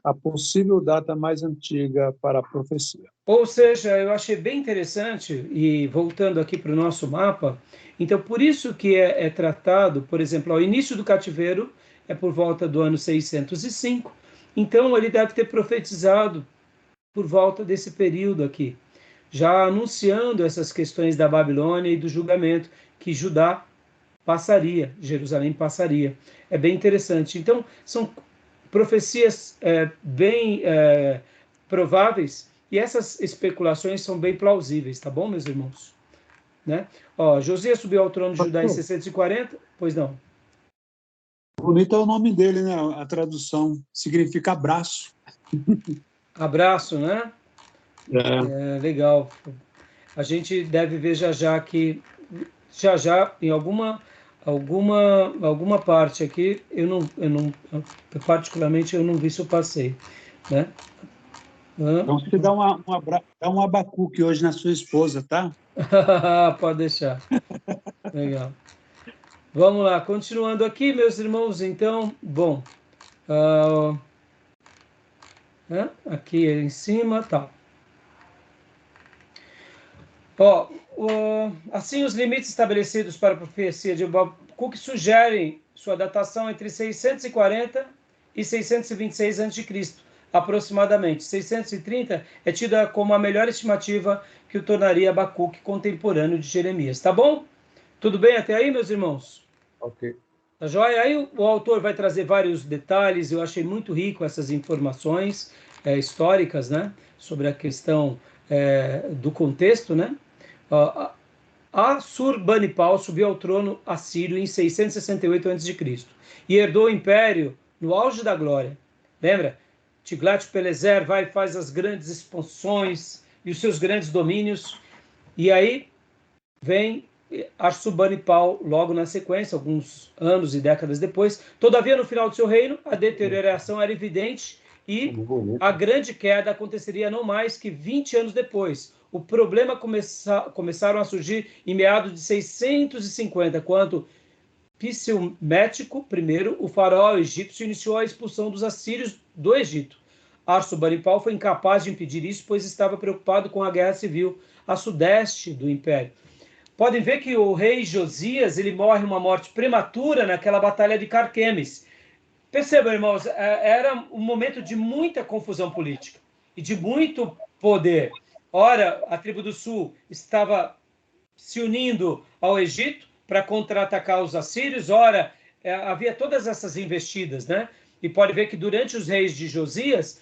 a possível data mais antiga para a profecia.
Ou seja, eu achei bem interessante, e voltando aqui para o nosso mapa, então por isso que é tratado, por exemplo, ao início do cativeiro, é por volta do ano 605, então ele deve ter profetizado por volta desse período aqui, já anunciando essas questões da Babilônia e do julgamento que Judá passaria, Jerusalém passaria. É bem interessante. Então, são profecias bem prováveis, e essas especulações são bem plausíveis, tá bom, meus irmãos? Né? Ó, Josias subiu ao trono de Judá em 640, pois não.
Bonito é o nome dele, né? A tradução significa abraço.
Abraço, né?
É.
Legal. A gente deve ver já que já em alguma parte aqui eu particularmente eu não vi se eu passei, né?
Então você dá um abacuque hoje na sua esposa, tá?
Pode deixar. Legal. Vamos lá, continuando aqui, meus irmãos. Então, bom, aqui em cima, tá. Ó, assim, os limites estabelecidos para a profecia de Abacuque sugerem sua datação entre 640 e 626 a.C., aproximadamente. 630 é tida como a melhor estimativa que o tornaria Abacuque contemporâneo de Jeremias. Tá bom? Tudo bem até aí, meus irmãos?
Ok.
Tá joia? Aí o autor vai trazer vários detalhes. Eu achei muito rico essas informações históricas, né? Sobre a questão do contexto, né? Assurbanipal subiu ao trono assírio em 668 a.C. e herdou o império no auge da glória. Lembra? Tiglat-Pileser vai e faz as grandes expansões e os seus grandes domínios. E aí vem Assurbanipal logo na sequência, alguns anos e décadas depois. Todavia, no final do seu reino, a deterioração era evidente e a grande queda aconteceria não mais que 20 anos depois. O problema começaram a surgir em meados de 650, quando Psilmético I, o faraó egípcio, iniciou a expulsão dos assírios do Egito. Assurbanipal foi incapaz de impedir isso, pois estava preocupado com a guerra civil a sudeste do império. Podem ver que o rei Josias ele morre uma morte prematura naquela batalha de Carquemes. Percebam, irmãos, era um momento de muita confusão política e de muito poder. Ora, a tribo do sul estava se unindo ao Egito para contra-atacar os assírios, ora, havia todas essas investidas, né? E pode ver que durante os reis de Josias,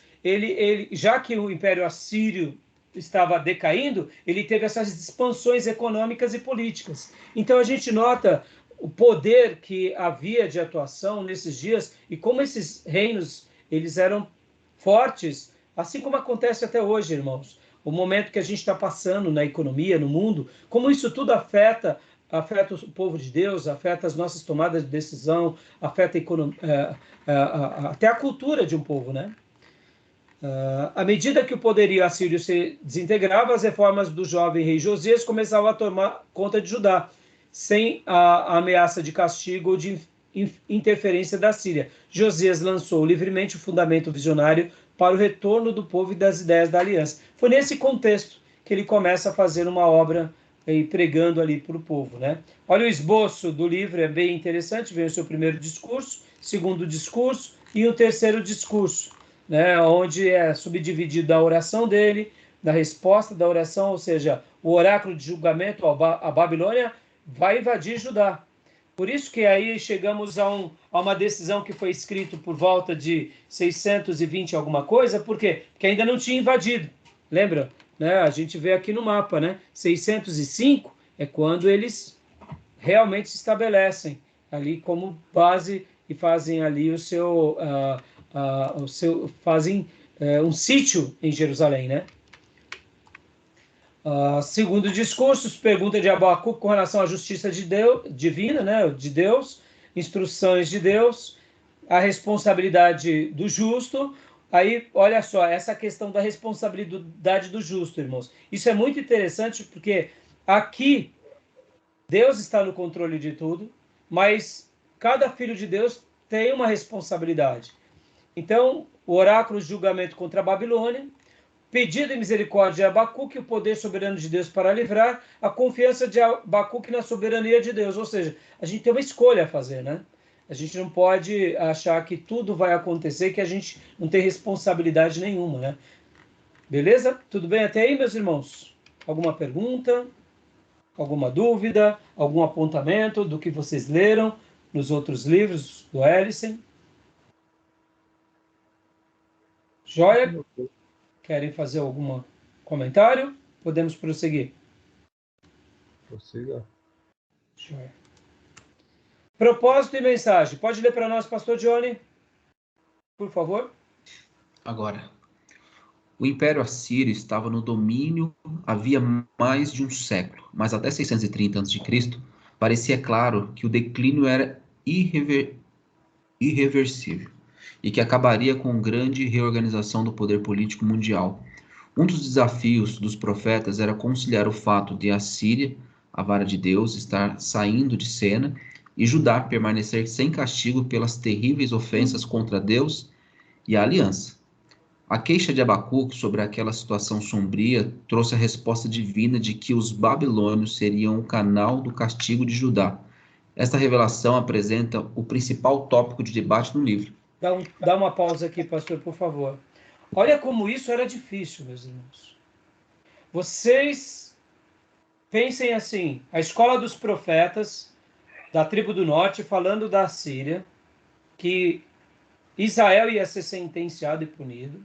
já que o Império Assírio estava decaindo, ele teve essas expansões econômicas e políticas. Então a gente nota o poder que havia de atuação nesses dias e como esses reinos eles eram fortes, assim como acontece até hoje, irmãos. O momento que a gente está passando na economia, no mundo, como isso tudo afeta o povo de Deus, afeta as nossas tomadas de decisão, afeta até a cultura de um povo, né? À medida que o poderio assírio se desintegrava, as reformas do jovem rei Josias começavam a tomar conta de Judá, sem a ameaça de castigo ou de interferência da Síria. Josias lançou livremente o fundamento visionário para o retorno do povo e das ideias da aliança. Foi nesse contexto que ele começa a fazer uma obra pregando ali para o povo, né? Olha o esboço do livro, é bem interessante. Vem o seu primeiro discurso, segundo discurso e o terceiro discurso, né? Onde é subdividido a oração dele, da resposta da oração, ou seja, o oráculo de julgamento, a Babilônia vai invadir Judá. Por isso que aí chegamos a uma decisão que foi escrita por volta de 620 alguma coisa, por quê? Porque ainda não tinha invadido, lembra? Né? A gente vê aqui no mapa, né? 605 é quando eles realmente se estabelecem ali como base e fazem ali fazem um sítio em Jerusalém, né? Segundo discursos, pergunta de Abacuque com relação à justiça de Deus, divina, né, de Deus, instruções de Deus, a responsabilidade do justo. Aí, olha só, essa questão da responsabilidade do justo, irmãos. Isso é muito interessante porque aqui Deus está no controle de tudo, mas cada filho de Deus tem uma responsabilidade. Então, o oráculo de julgamento contra a Babilônia, pedido de misericórdia de Abacuque, o poder soberano de Deus para livrar, a confiança de Abacuque na soberania de Deus. Ou seja, a gente tem uma escolha a fazer, né? A gente não pode achar que tudo vai acontecer, que a gente não tem responsabilidade nenhuma, né? Beleza? Tudo bem até aí, meus irmãos? Alguma pergunta? Alguma dúvida? Algum apontamento do que vocês leram nos outros livros do Ellison? Joia? Querem fazer algum comentário? Podemos prosseguir.
Prossiga.
Joia. Propósito e mensagem. Pode ler para nós, pastor Johnny? Por favor.
Agora, o Império Assírio estava no domínio havia mais de um século, mas até 630 a.C., parecia claro que o declínio era irreversível e que acabaria com grande reorganização do poder político mundial. Um dos desafios dos profetas era conciliar o fato de a Síria, a vara de Deus, estar saindo de cena e Judá permanecer sem castigo pelas terríveis ofensas contra Deus e a aliança. A queixa de Abacuque sobre aquela situação sombria trouxe a resposta divina de que os babilônios seriam o canal do castigo de Judá. Esta revelação apresenta o principal tópico de debate no livro.
Dá uma pausa aqui, pastor, por favor. Olha como isso era difícil, meus irmãos. Vocês pensem assim, a escola dos profetas da tribo do norte falando da Síria, que Israel ia ser sentenciado e punido.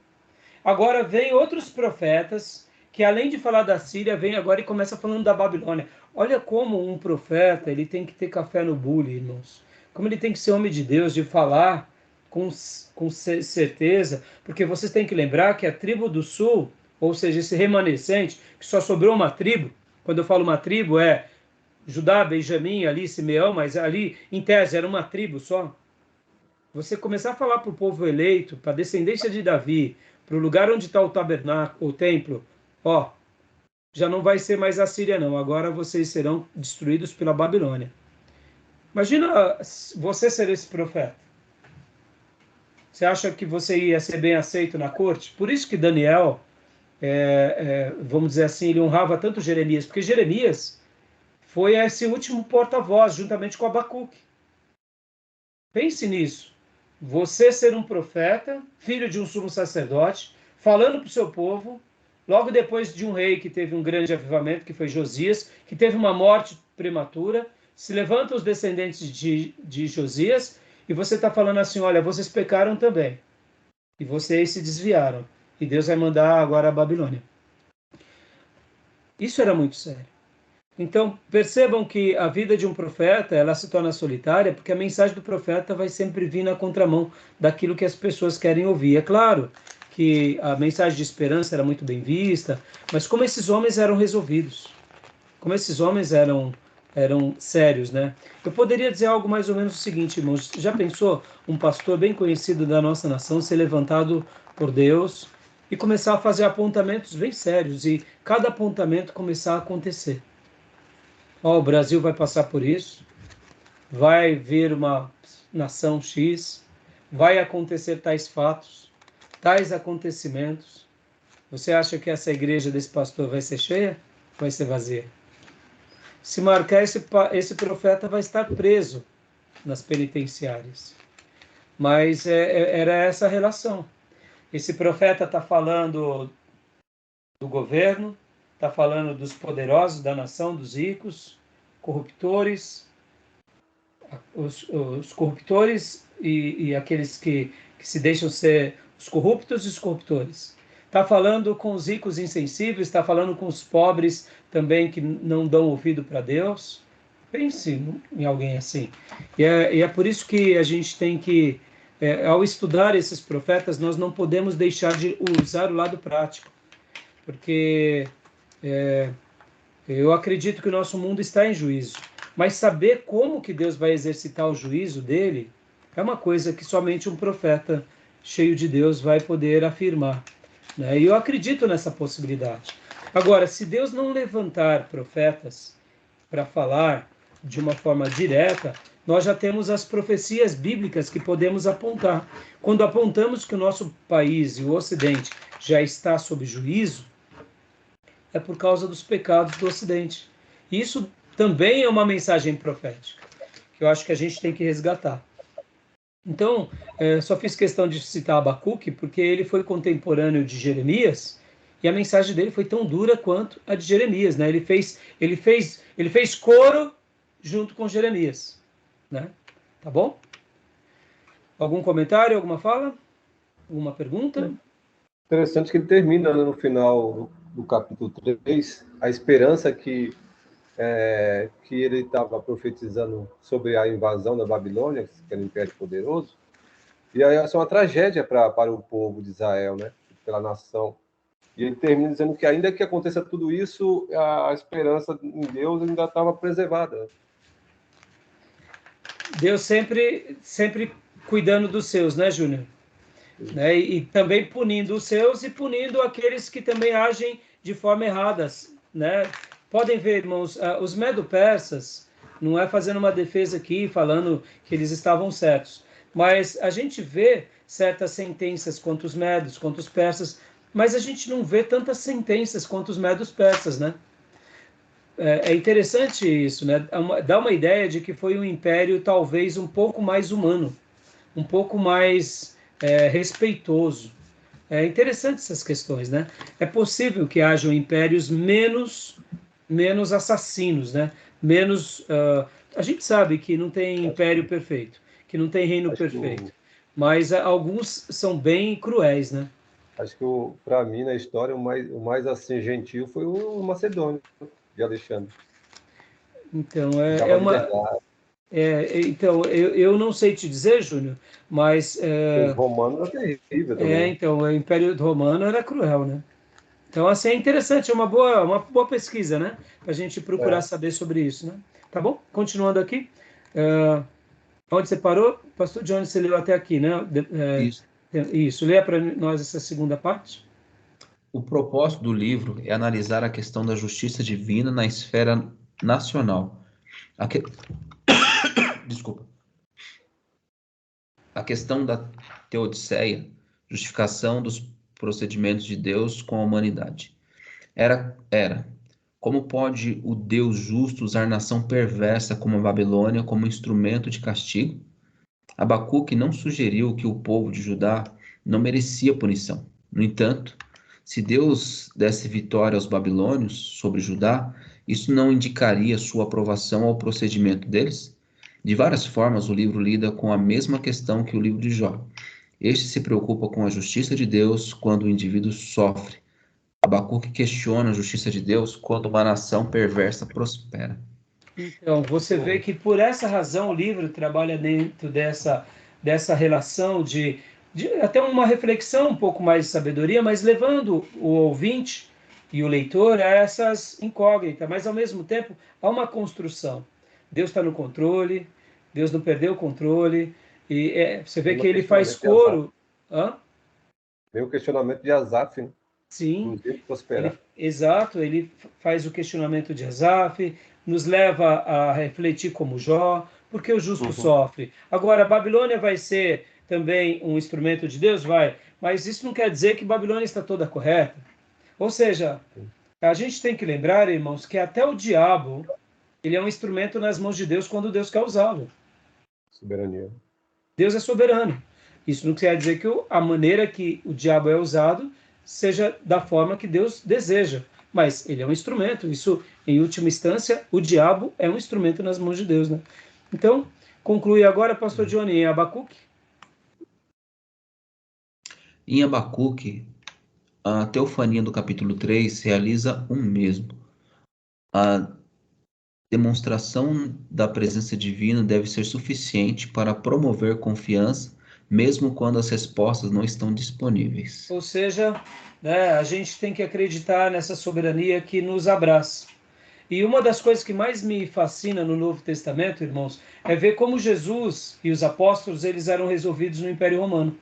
Agora vem outros profetas que, além de falar da Síria, vem agora e começa falando da Babilônia. Olha como um profeta ele tem que ter café no bule, irmãos. Como ele tem que ser homem de Deus, de falar com certeza, porque vocês têm que lembrar que a tribo do sul, ou seja, esse remanescente, que só sobrou uma tribo, quando eu falo uma tribo é Judá, Benjamim, ali, Simeão, mas ali, em tese, era uma tribo só. Você começar a falar para o povo eleito, para a descendência de Davi, para o lugar onde está o tabernáculo, o templo, ó, já não vai ser mais a Síria, não. Agora vocês serão destruídos pela Babilônia. Imagina você ser esse profeta. Você acha que você ia ser bem aceito na corte? Por isso que Daniel, vamos dizer assim, ele honrava tanto Jeremias, porque Jeremias foi esse último porta-voz, juntamente com Abacuque. Pense nisso. Você ser um profeta, filho de um sumo sacerdote, falando para o seu povo, logo depois de um rei que teve um grande avivamento, que foi Josias, que teve uma morte prematura, se levantam os descendentes de Josias, e você está falando assim, olha, vocês pecaram também, e vocês se desviaram, e Deus vai mandar agora a Babilônia. Isso era muito sério. Então, percebam que a vida de um profeta, ela se torna solitária, porque a mensagem do profeta vai sempre vir na contramão daquilo que as pessoas querem ouvir. É claro que a mensagem de esperança era muito bem vista, mas como esses homens eram resolvidos, como esses homens eram sérios, né? Eu poderia dizer algo mais ou menos o seguinte, irmãos, já pensou um pastor bem conhecido da nossa nação ser levantado por Deus e começar a fazer apontamentos bem sérios e cada apontamento começar a acontecer? O Brasil vai passar por isso, vai vir uma nação X, vai acontecer tais fatos, tais acontecimentos. Você acha que essa igreja desse pastor vai ser cheia? Vai ser vazia? Se marcar, esse profeta vai estar preso nas penitenciárias. Mas era essa a relação. Esse profeta está falando do governo, está falando dos poderosos da nação, dos ricos, corruptores, os corruptores e aqueles que se deixam ser os corruptos e os corruptores. Está falando com os ricos insensíveis, está falando com os pobres também que não dão ouvido para Deus. Pense em alguém assim. E é por isso que a gente tem que, ao estudar esses profetas, nós não podemos deixar de usar o lado prático. Porque eu acredito que o nosso mundo está em juízo, mas saber como que Deus vai exercitar o juízo dele é uma coisa que somente um profeta cheio de Deus vai poder afirmar, né? E eu acredito nessa possibilidade. Agora, se Deus não levantar profetas para falar de uma forma direta, nós já temos as profecias bíblicas que podemos apontar. Quando apontamos que o nosso país e o Ocidente já está sob juízo, é por causa dos pecados do Ocidente. Isso também é uma mensagem profética, que eu acho que a gente tem que resgatar. Então, só fiz questão de citar Abacuque, porque ele foi contemporâneo de Jeremias, e a mensagem dele foi tão dura quanto a de Jeremias, né? Ele fez coro junto com Jeremias, né? Tá bom? Algum comentário, alguma fala? Alguma pergunta?
Interessante que ele termina, né, no final do capítulo 3, a esperança que ele estava profetizando sobre a invasão da Babilônia, que era um império poderoso, e aí essa é uma tragédia para o povo de Israel, né? Pela nação. E ele termina dizendo que ainda que aconteça tudo isso, a esperança em Deus ainda estava preservada.
Deus sempre cuidando dos seus, né, Júnior? Né? E também punindo os seus e punindo aqueles que também agem de forma errada, né? Podem ver, irmãos, os medo-persas, não é fazendo uma defesa aqui, falando que eles estavam certos, mas a gente vê certas sentenças contra os medos, contra os persas, mas a gente não vê tantas sentenças contra os medos-persas, né? É interessante isso, né? Dá uma ideia de que foi um império talvez um pouco mais humano, um pouco mais respeitoso. É interessante essas questões, né? É possível que hajam impérios menos assassinos, né? Menos. A gente sabe que não tem império perfeito, que não tem reino perfeito, mas alguns são bem cruéis, né?
Acho que para mim na história o mais assim gentil foi o Macedônio de Alexandre.
Então então eu não sei te dizer, Júnior, mas
Os romanos eram terríveis também.
então o Império Romano era cruel, né? Então, assim, é interessante, é uma boa pesquisa, né? Para a gente procurar saber sobre isso, né? Tá bom? Continuando aqui. Onde você parou? Pastor Johnny, você leu até aqui, né?
Isso.
Isso. Leia para nós essa segunda parte.
O propósito do livro é analisar a questão da justiça divina na esfera nacional. Desculpa. A questão da teodiceia, justificação dos procedimentos de Deus com a humanidade. Era. Como pode o Deus justo usar nação perversa como a Babilônia como instrumento de castigo? Abacuque não sugeriu que o povo de Judá não merecia punição. No entanto, se Deus desse vitória aos babilônios sobre Judá, isso não indicaria sua aprovação ao procedimento deles? De várias formas, o livro lida com a mesma questão que o livro de Jó. Este se preocupa com a justiça de Deus quando o indivíduo sofre. Abacuque questiona a justiça de Deus quando uma nação perversa prospera.
Então, você vê que por essa razão o livro trabalha dentro dessa relação de até uma reflexão, um pouco mais de sabedoria, mas levando o ouvinte e o leitor a essas incógnitas, mas ao mesmo tempo há uma construção. Deus está no controle, Deus não perdeu o controle, e você vê que ele faz coro.
Tem o questionamento de Asaf, né?
Sim,
prosperar.
exato, ele faz o questionamento de Asaf, nos leva a refletir como Jó, porque o justo sofre. Agora, a Babilônia vai ser também um instrumento de Deus? Vai, mas isso não quer dizer que Babilônia está toda correta. Ou seja, a gente tem que lembrar, irmãos, que até o diabo, ele é um instrumento nas mãos de Deus quando Deus quer usá-lo.
Soberania.
Deus é soberano. Isso não quer dizer que a maneira que o diabo é usado seja da forma que Deus deseja. Mas ele é um instrumento. Isso, em última instância, o diabo é um instrumento nas mãos de Deus, né? Então, conclui agora, pastor Johnny, em Abacuque.
Em Abacuque, a teofania do capítulo 3 realiza o mesmo. A demonstração da presença divina deve ser suficiente para promover confiança, mesmo quando as respostas não estão disponíveis.
Ou seja, né, a gente tem que acreditar nessa soberania que nos abraça. E uma das coisas que mais me fascina no Novo Testamento, irmãos, é ver como Jesus e os apóstolos eles eram resolvidos no Império Romano.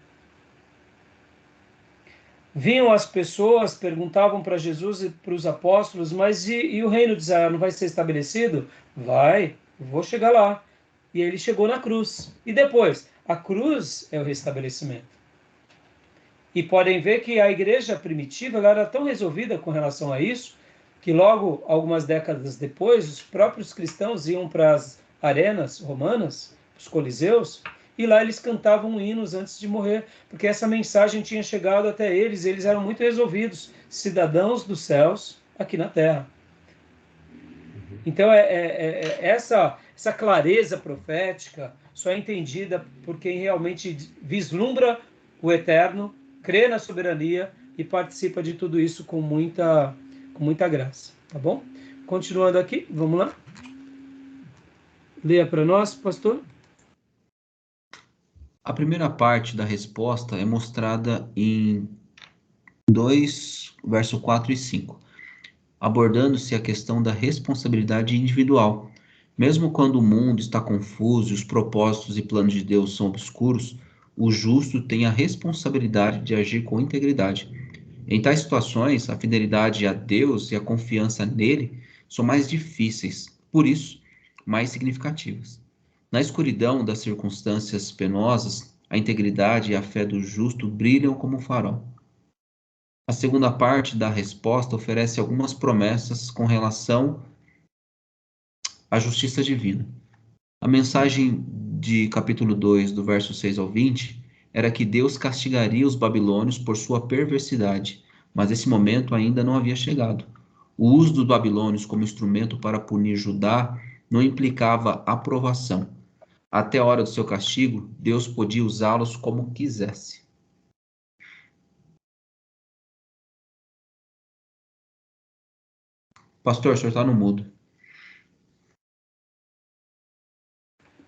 Vinham as pessoas, perguntavam para Jesus e para os apóstolos, mas e o reino de Israel não vai ser estabelecido? Vai, vou chegar lá. E ele chegou na cruz. E depois, a cruz é o restabelecimento. E podem ver que a igreja primitiva ela era tão resolvida com relação a isso, que logo, algumas décadas depois, os próprios cristãos iam para as arenas romanas, os coliseus, e lá eles cantavam hinos antes de morrer, porque essa mensagem tinha chegado até eles, e eles eram muito resolvidos, cidadãos dos céus aqui na terra. Então, essa clareza profética só é entendida por quem realmente vislumbra o eterno, crê na soberania e participa de tudo isso com muita graça, tá bom? Continuando aqui, vamos lá. Leia para nós, pastor.
A primeira parte da resposta é mostrada em 2, verso 4 e 5, abordando-se a questão da responsabilidade individual. Mesmo quando o mundo está confuso e os propósitos e planos de Deus são obscuros, o justo tem a responsabilidade de agir com integridade. Em tais situações, a fidelidade a Deus e a confiança nele são mais difíceis, por isso, mais significativas. Na escuridão das circunstâncias penosas, a integridade e a fé do justo brilham como um farol. A segunda parte da resposta oferece algumas promessas com relação à justiça divina. A mensagem de capítulo 2, do verso 6 ao 20, era que Deus castigaria os babilônios por sua perversidade, mas esse momento ainda não havia chegado. O uso dos babilônios como instrumento para punir Judá não implicava aprovação. Até a hora do seu castigo, Deus podia usá-los como quisesse. Pastor, o senhor está no mudo.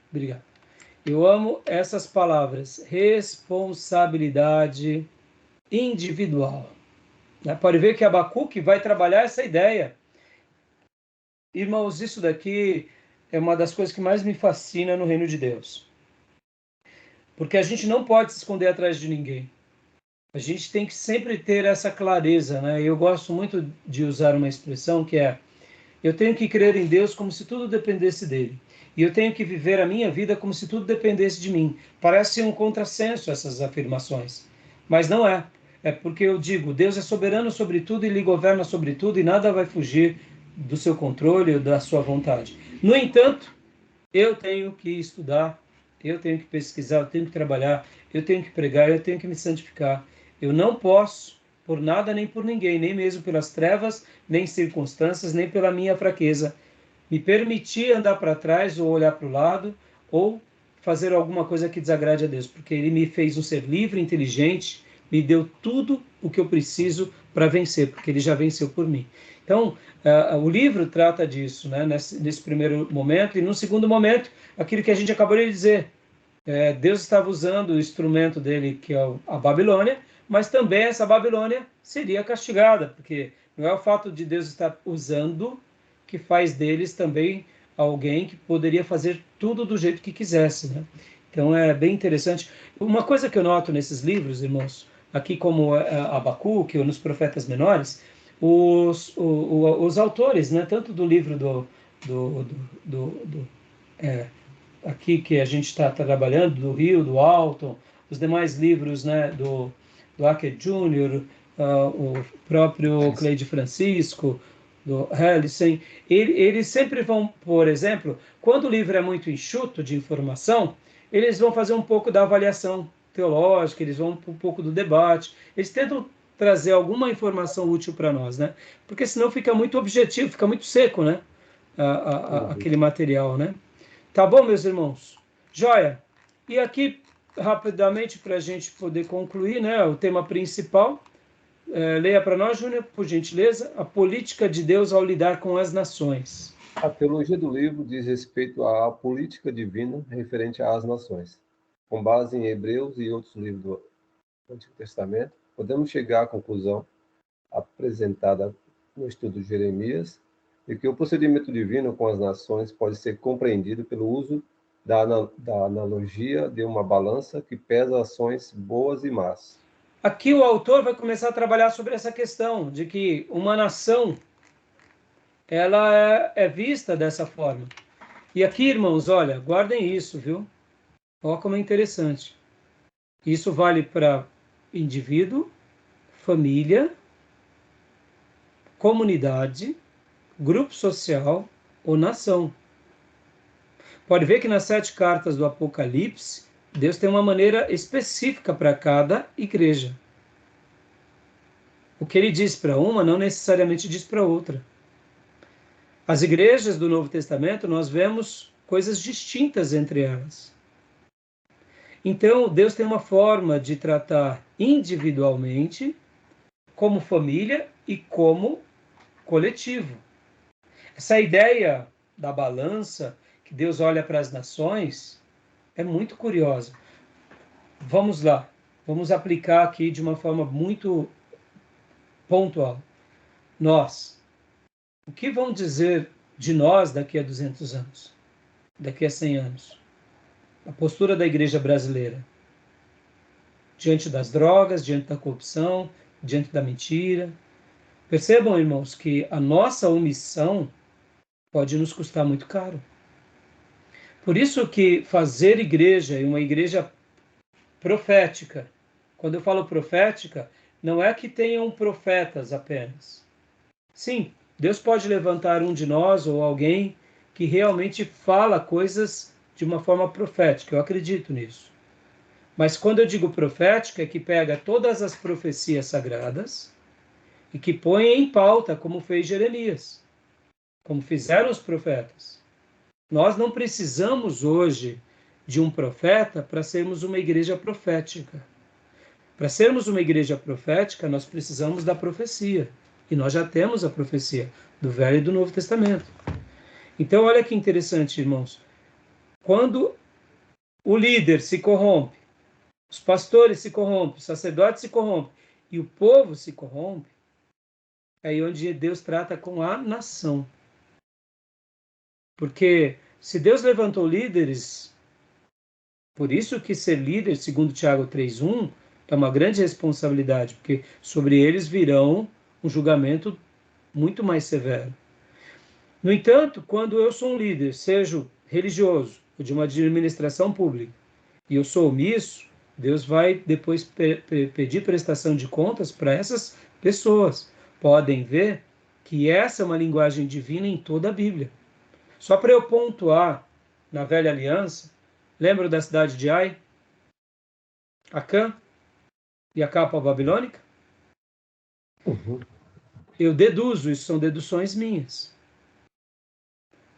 Obrigado. Eu amo essas palavras. Responsabilidade individual. Pode ver que Abacuque vai trabalhar essa ideia. Irmãos, isso daqui é uma das coisas que mais me fascina no reino de Deus. Porque a gente não pode se esconder atrás de ninguém. A gente tem que sempre ter essa clareza, né? Eu gosto muito de usar uma expressão que é: eu tenho que crer em Deus como se tudo dependesse dele. E eu tenho que viver a minha vida como se tudo dependesse de mim. Parece um contrassenso essas afirmações. Mas não é. É porque eu digo, Deus é soberano sobre tudo e Ele governa sobre tudo e nada vai fugir do seu controle ou da sua vontade. No entanto, eu tenho que estudar, eu tenho que pesquisar, eu tenho que trabalhar, eu tenho que pregar, eu tenho que me santificar. Eu não posso, por nada nem por ninguém, nem mesmo pelas trevas, nem circunstâncias, nem pela minha fraqueza, me permitir andar para trás ou olhar para o lado ou fazer alguma coisa que desagrade a Deus, porque Ele me fez um ser livre, inteligente, me deu tudo o que eu preciso para vencer, porque Ele já venceu por mim. Então, o livro trata disso, né, nesse primeiro momento, e no segundo momento, aquilo que a gente acabou de dizer, Deus estava usando o instrumento dele, que é a Babilônia, mas também essa Babilônia seria castigada, porque não é o fato de Deus estar usando que faz deles também alguém que poderia fazer tudo do jeito que quisesse, né? Então é bem interessante. Uma coisa que eu noto nesses livros, irmãos, aqui como Abacuque ou nos Profetas Menores, os autores, né, tanto do livro aqui que a gente está trabalhando, do Rio, do Alton, os demais livros, né, do Hackett Jr., o próprio Cleide Francisco, do Hellissen, eles sempre vão, por exemplo, quando o livro é muito enxuto de informação, eles vão fazer um pouco da avaliação teológica, eles vão um pouco do debate, eles tentam trazer alguma informação útil para nós, né? Porque senão fica muito objetivo, fica muito seco, né? Aquele material, né? Tá bom, meus irmãos? Joia! E aqui, rapidamente, para a gente poder concluir, né, o tema principal, leia para nós, Júnior, por gentileza, a política de Deus ao lidar com as nações.
A teologia do livro diz respeito à política divina referente às nações. Com base em Hebreus e outros livros do Antigo Testamento, podemos chegar à conclusão apresentada no estudo de Jeremias de que o procedimento divino com as nações pode ser compreendido pelo uso da analogia de uma balança que pesa ações boas e más.
Aqui o autor vai começar a trabalhar sobre essa questão de que uma nação ela é vista dessa forma. E aqui, irmãos, olha, guardem isso, viu? Olha como é interessante. Isso vale para indivíduo, família, comunidade, grupo social ou nação. Pode ver que nas 7 cartas do Apocalipse, Deus tem uma maneira específica para cada igreja. O que ele diz para uma não necessariamente diz para outra. As igrejas do Novo Testamento, nós vemos coisas distintas entre elas. Então, Deus tem uma forma de tratar individualmente, como família e como coletivo. Essa ideia da balança, que Deus olha para as nações, é muito curiosa. Vamos lá, vamos aplicar aqui de uma forma muito pontual. Nós, o que vão dizer de nós daqui a 200 anos? Daqui a 100 anos? A postura da igreja brasileira diante das drogas, diante da corrupção, diante da mentira. Percebam, irmãos, que a nossa omissão pode nos custar muito caro. Por isso que fazer igreja, e uma igreja profética, quando eu falo profética, não é que tenham profetas apenas. Sim, Deus pode levantar um de nós ou alguém que realmente fala coisas de uma forma profética, eu acredito nisso. Mas quando eu digo profética, é que pega todas as profecias sagradas e que põe em pauta, como fez Jeremias, como fizeram os profetas. Nós não precisamos hoje de um profeta para sermos uma igreja profética. Para sermos uma igreja profética, nós precisamos da profecia. E nós já temos a profecia do Velho e do Novo Testamento. Então, olha que interessante, irmãos. Quando o líder se corrompe, os pastores se corrompem, os sacerdotes se corrompem e o povo se corrompe, é aí onde Deus trata com a nação. Porque se Deus levantou líderes, por isso que ser líder, segundo Tiago 3:1, é uma grande responsabilidade, porque sobre eles virão um julgamento muito mais severo. No entanto, quando eu sou um líder, seja religioso ou de uma administração pública, e eu sou omisso, Deus vai depois pedir prestação de contas para essas pessoas. Podem ver que essa é uma linguagem divina em toda a Bíblia. Só para eu pontuar, na Velha Aliança, lembra da cidade de Ai? Acã e a capa babilônica? Eu deduzo, isso são deduções minhas.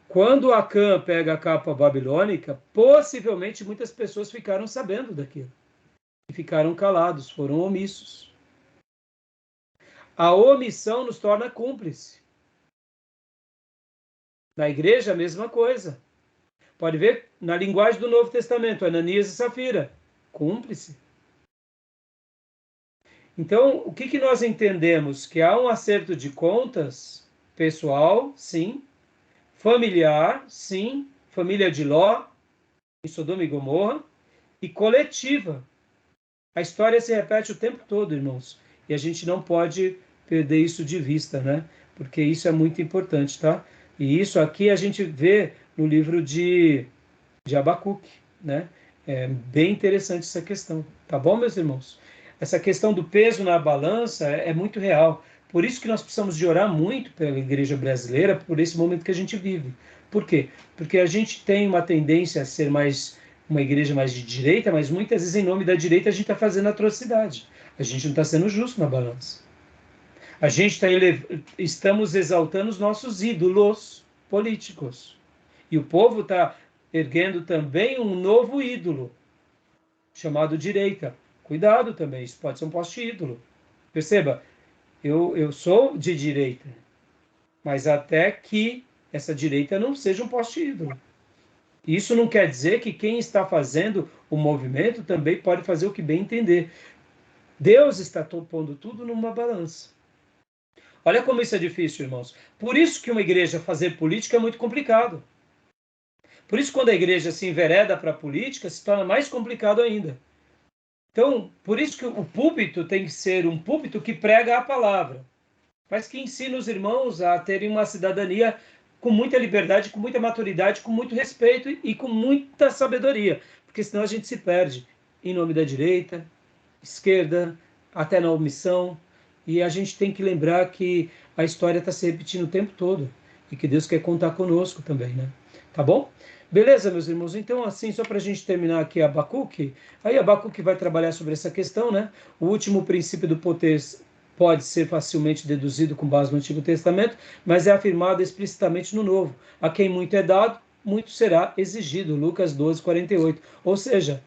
Quando Acã pega a capa babilônica, possivelmente muitas pessoas ficaram sabendo daquilo. E ficaram calados, foram omissos. A omissão nos torna cúmplice. Na igreja, a mesma coisa. Pode ver na linguagem do Novo Testamento, Ananias e Safira, cúmplice. Então, o que nós entendemos? Que há um acerto de contas pessoal, sim, familiar, sim, família de Ló, em Sodoma e Gomorra, e coletiva. A história se repete o tempo todo, irmãos, e a gente não pode perder isso de vista, né? Porque isso é muito importante, tá? E isso aqui a gente vê no livro de Abacuque, né? É bem interessante essa questão, tá bom, meus irmãos? Essa questão do peso na balança é muito real. Por isso que nós precisamos de orar muito pela igreja brasileira, por esse momento que a gente vive. Por quê? Porque a gente tem uma tendência a ser mais uma igreja mais de direita, mas muitas vezes em nome da direita a gente está fazendo atrocidade. A gente não está sendo justo na balança. A gente estamos exaltando os nossos ídolos políticos. E o povo está erguendo também um novo ídolo, chamado direita. Cuidado também, isso pode ser um poste-ídolo. Perceba, eu sou de direita, mas até que essa direita não seja um poste-ídolo. Isso não quer dizer que quem está fazendo o movimento também pode fazer o que bem entender. Deus está pondo tudo numa balança. Olha como isso é difícil, irmãos. Por isso que uma igreja fazer política é muito complicado. Por isso, quando a igreja se envereda para a política, se torna mais complicado ainda. Então, por isso que o púlpito tem que ser um púlpito que prega a palavra, mas que ensina os irmãos a terem uma cidadania com muita liberdade, com muita maturidade, com muito respeito e com muita sabedoria, porque senão a gente se perde em nome da direita, esquerda, até na omissão, e a gente tem que lembrar que a história está se repetindo o tempo todo e que Deus quer contar conosco também, né? Tá bom? Beleza, meus irmãos? Então, assim, só para a gente terminar aqui Abacuque, aí Abacuque vai trabalhar sobre essa questão, né? O último princípio do poder pode ser facilmente deduzido com base no Antigo Testamento, mas é afirmado explicitamente no Novo. A quem muito é dado, muito será exigido. Lucas 12, 48. Ou seja,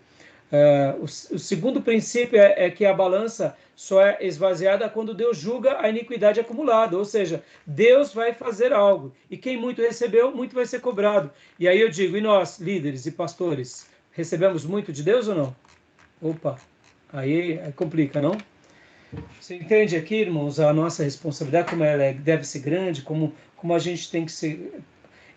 o segundo princípio é que a balança só é esvaziada quando Deus julga a iniquidade acumulada, ou seja, Deus vai fazer algo, e quem muito recebeu, muito vai ser cobrado. E aí eu digo, e nós, líderes e pastores, recebemos muito de Deus ou não? Opa, aí complica, não? Você entende aqui, irmãos, a nossa responsabilidade, como ela deve ser grande, como a gente tem que ser...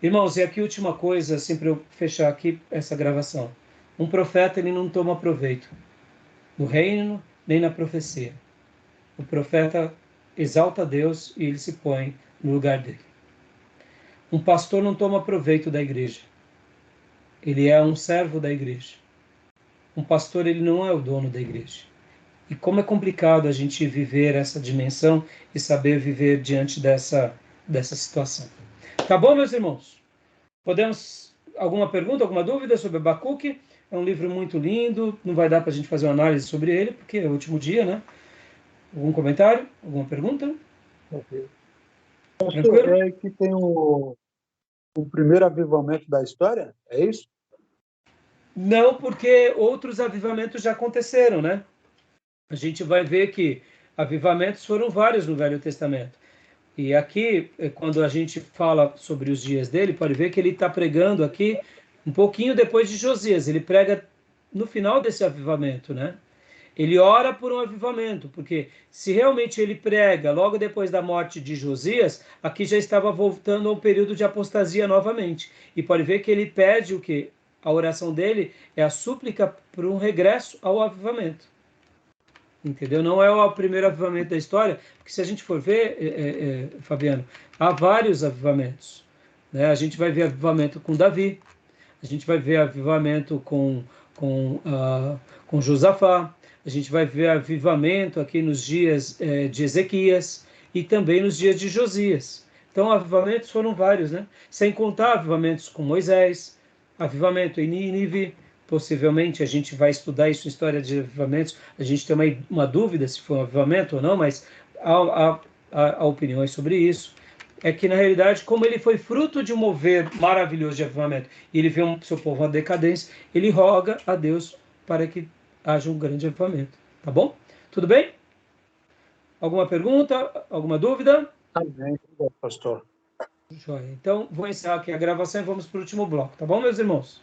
Irmãos, e aqui última coisa, assim, para eu fechar aqui essa gravação. Um profeta, ele não toma proveito no reino, nem na profecia. O profeta exalta Deus e ele se põe no lugar dele. Um pastor não toma proveito da igreja. Ele é um servo da igreja. Um pastor, ele não é o dono da igreja. E como é complicado a gente viver essa dimensão e saber viver diante dessa situação. Tá bom, meus irmãos? Podemos... Alguma pergunta, alguma dúvida sobre Abacuque? É um livro muito lindo, não vai dar para a gente fazer uma análise sobre ele, porque é o último dia, né? Algum comentário? Alguma pergunta?
Ok.
Tranquilo?
É que tem o primeiro avivamento da história? É isso?
Não, porque outros avivamentos já aconteceram, né? A gente vai ver que avivamentos foram vários no Velho Testamento. E aqui, quando a gente fala sobre os dias dele, pode ver que ele está pregando aqui um pouquinho depois de Josias. Ele prega no final desse avivamento, né? Ele ora por um avivamento, porque se realmente ele prega logo depois da morte de Josias, aqui já estava voltando ao período de apostasia novamente. E pode ver que ele pede o quê? A oração dele é a súplica por um regresso ao avivamento. Entendeu? Não é o primeiro avivamento da história, porque se a gente for ver, Fabiano, há vários avivamentos, né? A gente vai ver avivamento com Davi, a gente vai ver avivamento com Josafá, a gente vai ver avivamento aqui nos dias de Ezequias e também nos dias de Josias. Então, avivamentos foram vários, né? Sem contar avivamentos com Moisés, avivamento em Nínive. Possivelmente a gente vai estudar isso em história de avivamentos. A gente tem uma dúvida se foi um avivamento ou não, mas há opiniões sobre isso. É que, na realidade, como ele foi fruto de um mover maravilhoso de avivamento, e ele vê o seu povo na decadência, ele roga a Deus para que haja um grande avivamento. Tá bom? Tudo bem? Alguma pergunta? Alguma dúvida?
Amém, pastor.
Joia. Então, vou encerrar aqui a gravação e vamos para o último bloco. Tá bom, meus irmãos?